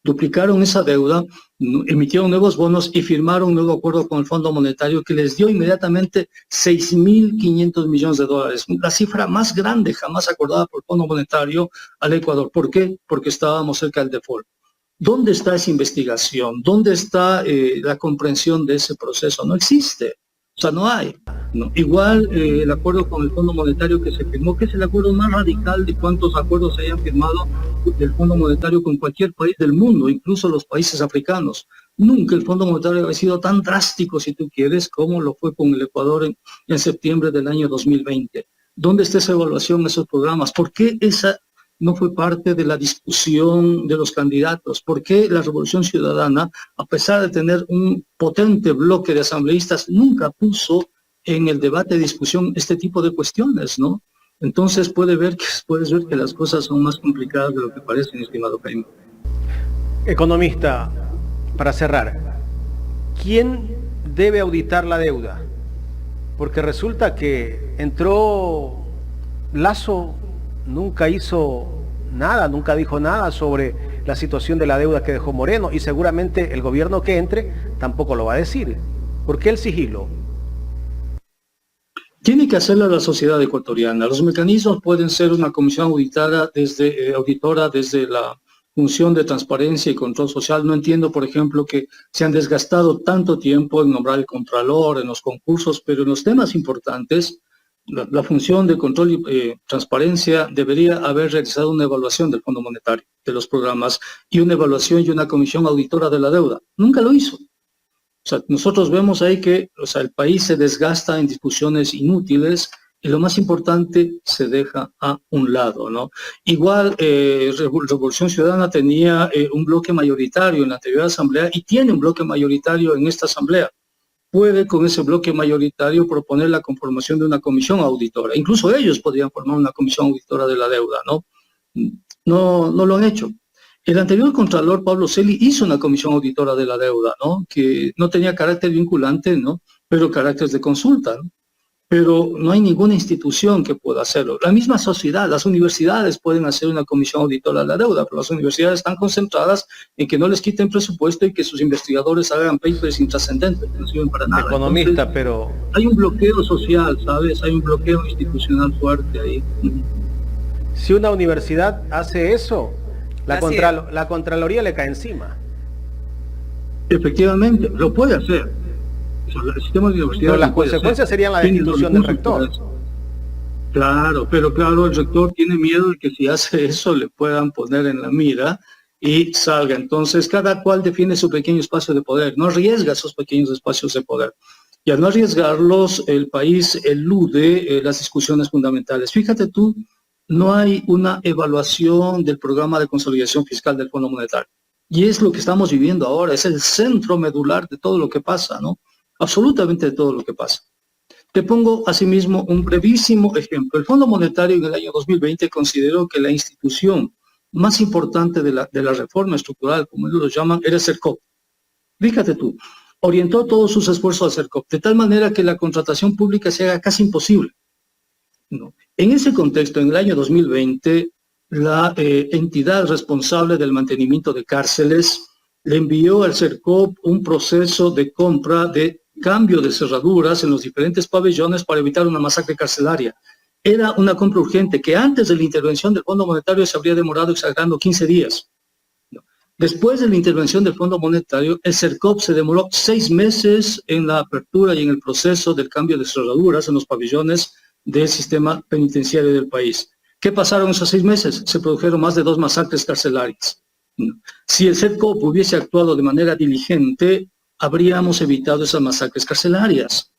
Duplicaron esa deuda, emitieron nuevos bonos y firmaron un nuevo acuerdo con el Fondo Monetario que les dio inmediatamente 6.500 millones de dólares, la cifra más grande jamás acordada por el Fondo Monetario al Ecuador. ¿Por qué? Porque estábamos cerca del default. ¿Dónde está esa investigación? ¿Dónde está la comprensión de ese proceso? No existe, o sea, no hay. ¿no? Igual el acuerdo con el Fondo Monetario que se firmó, que es el acuerdo más radical de cuantos acuerdos se hayan firmado del Fondo Monetario con cualquier país del mundo, incluso los países africanos. Nunca el Fondo Monetario ha sido tan drástico, si tú quieres, como lo fue con el Ecuador en septiembre del año 2020. ¿Dónde está esa evaluación, esos programas? ¿Por qué esa no fue parte de la discusión de los candidatos? ¿Por qué la Revolución Ciudadana, a pesar de tener un potente bloque de asambleístas, nunca puso en el debate de discusión este tipo de cuestiones, ¿no? Entonces puedes ver que las cosas son más complicadas de lo que parecen, estimado Jaime.
Economista, para cerrar, ¿quién debe auditar la deuda? Porque resulta que entró Lasso, nunca hizo nada, nunca dijo nada sobre la situación de la deuda que dejó Moreno, y seguramente el gobierno que entre tampoco lo va a decir. ¿Por qué el sigilo?
Tiene que hacerlo la sociedad ecuatoriana. Los mecanismos pueden ser una comisión auditora desde la función de transparencia y control social. No entiendo, por ejemplo, que se han desgastado tanto tiempo en nombrar el contralor, en los concursos, pero en los temas importantes, la función de control y transparencia debería haber realizado una evaluación del Fondo Monetario, de los programas, y una evaluación y una comisión auditora de la deuda. Nunca lo hizo. O sea, nosotros vemos ahí que el país se desgasta en discusiones inútiles y lo más importante se deja a un lado, ¿no? Igual, Revolución Ciudadana tenía un bloque mayoritario en la anterior asamblea y tiene un bloque mayoritario en esta asamblea. Puede con ese bloque mayoritario proponer la conformación de una comisión auditora. Incluso ellos podrían formar una comisión auditora de la deuda, ¿no? No lo han hecho. El anterior contralor, Pablo Celi, hizo una comisión auditora de la deuda, ¿no? Que no tenía carácter vinculante, ¿no? Pero carácter de consulta, ¿no? Pero no hay ninguna institución que pueda hacerlo. La misma sociedad, las universidades pueden hacer una comisión auditora de la deuda, pero las universidades están concentradas en que no les quiten presupuesto y que sus investigadores hagan papers intrascendentes, que no sirven para nada.
Economista, entonces,
pero... Hay un bloqueo social, ¿sabes? Hay un bloqueo institucional fuerte ahí.
Si una universidad hace eso, la Contraloría le cae encima.
Efectivamente, lo puede hacer. El sistema de universidad.
Pero las consecuencias serían la destitución del rector.
Claro, pero claro, el rector tiene miedo de que si hace eso le puedan poner en la mira y salga. Entonces, cada cual defiende su pequeño espacio de poder, no arriesga esos pequeños espacios de poder. Y al no arriesgarlos, el país elude las discusiones fundamentales. Fíjate tú, no hay una evaluación del programa de consolidación fiscal del Fondo Monetario. Y es lo que estamos viviendo ahora, es el centro medular de todo lo que pasa, ¿no? Absolutamente de todo lo que pasa. Te pongo asimismo un brevísimo ejemplo. El Fondo Monetario en el año 2020 consideró que la institución más importante de la reforma estructural, como ellos lo llaman, era el CERCOP. Fíjate tú, orientó todos sus esfuerzos al CERCOP, de tal manera que la contratación pública se haga casi imposible, ¿no? En ese contexto, en el año 2020, la entidad responsable del mantenimiento de cárceles le envió al CERCOP un proceso de compra de cambio de cerraduras en los diferentes pabellones para evitar una masacre carcelaria. Era una compra urgente que antes de la intervención del Fondo Monetario se habría demorado exagerando 15 días. Después de la intervención del Fondo Monetario, el CERCOP se demoró 6 meses en la apertura y en el proceso del cambio de cerraduras en los pabellones del sistema penitenciario del país. ¿Qué pasaron esos 6 meses? Se produjeron más de 2 masacres carcelarias. Si el CERCOP hubiese actuado de manera diligente, habríamos evitado esas masacres carcelarias.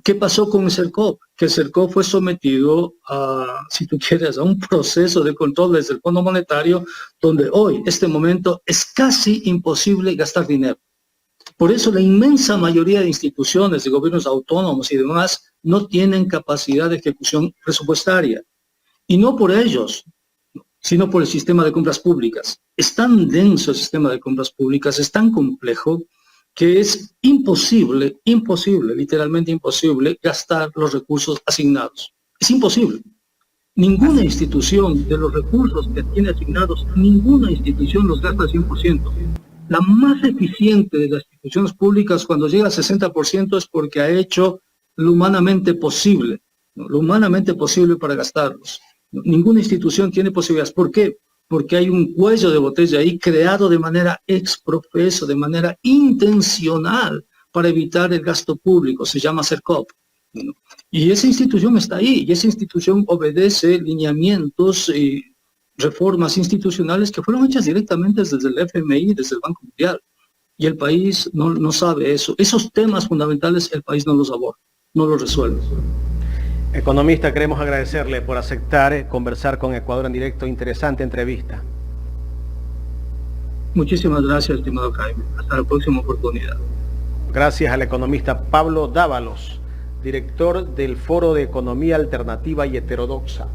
¿Qué pasó con el CERCOP? Que el CERCOP fue sometido a, si tú quieres, a un proceso de control desde el Fondo Monetario, donde hoy, este momento, es casi imposible gastar dinero. Por eso la inmensa mayoría de instituciones, de gobiernos autónomos y demás, no tienen capacidad de ejecución presupuestaria. Y no por ellos, sino por el sistema de compras públicas. Es tan denso el sistema de compras públicas, es tan complejo, que es imposible, literalmente imposible, gastar los recursos asignados. Es imposible. Ninguna institución de los recursos que tiene asignados, ninguna institución los gasta al 100%. La más eficiente de las instituciones públicas cuando llega al 60% es porque ha hecho lo humanamente posible, ¿no? Lo humanamente posible para gastarlos. Ninguna institución tiene posibilidades. ¿Por qué? Porque hay un cuello de botella ahí creado de manera exprofeso, de manera intencional para evitar el gasto público. Se llama CERCOP. ¿no? Y esa institución está ahí, y esa institución obedece lineamientos y reformas institucionales que fueron hechas directamente desde el FMI, desde el Banco Mundial. Y el país no sabe eso. Esos temas fundamentales el país no los aborda, no los resuelve.
Economista, queremos agradecerle por aceptar conversar con Ecuador en Directo. Interesante entrevista.
Muchísimas gracias, estimado Jaime. Hasta la próxima oportunidad.
Gracias al economista Pablo Dávalos, director del Foro de Economía Alternativa y Heterodoxa.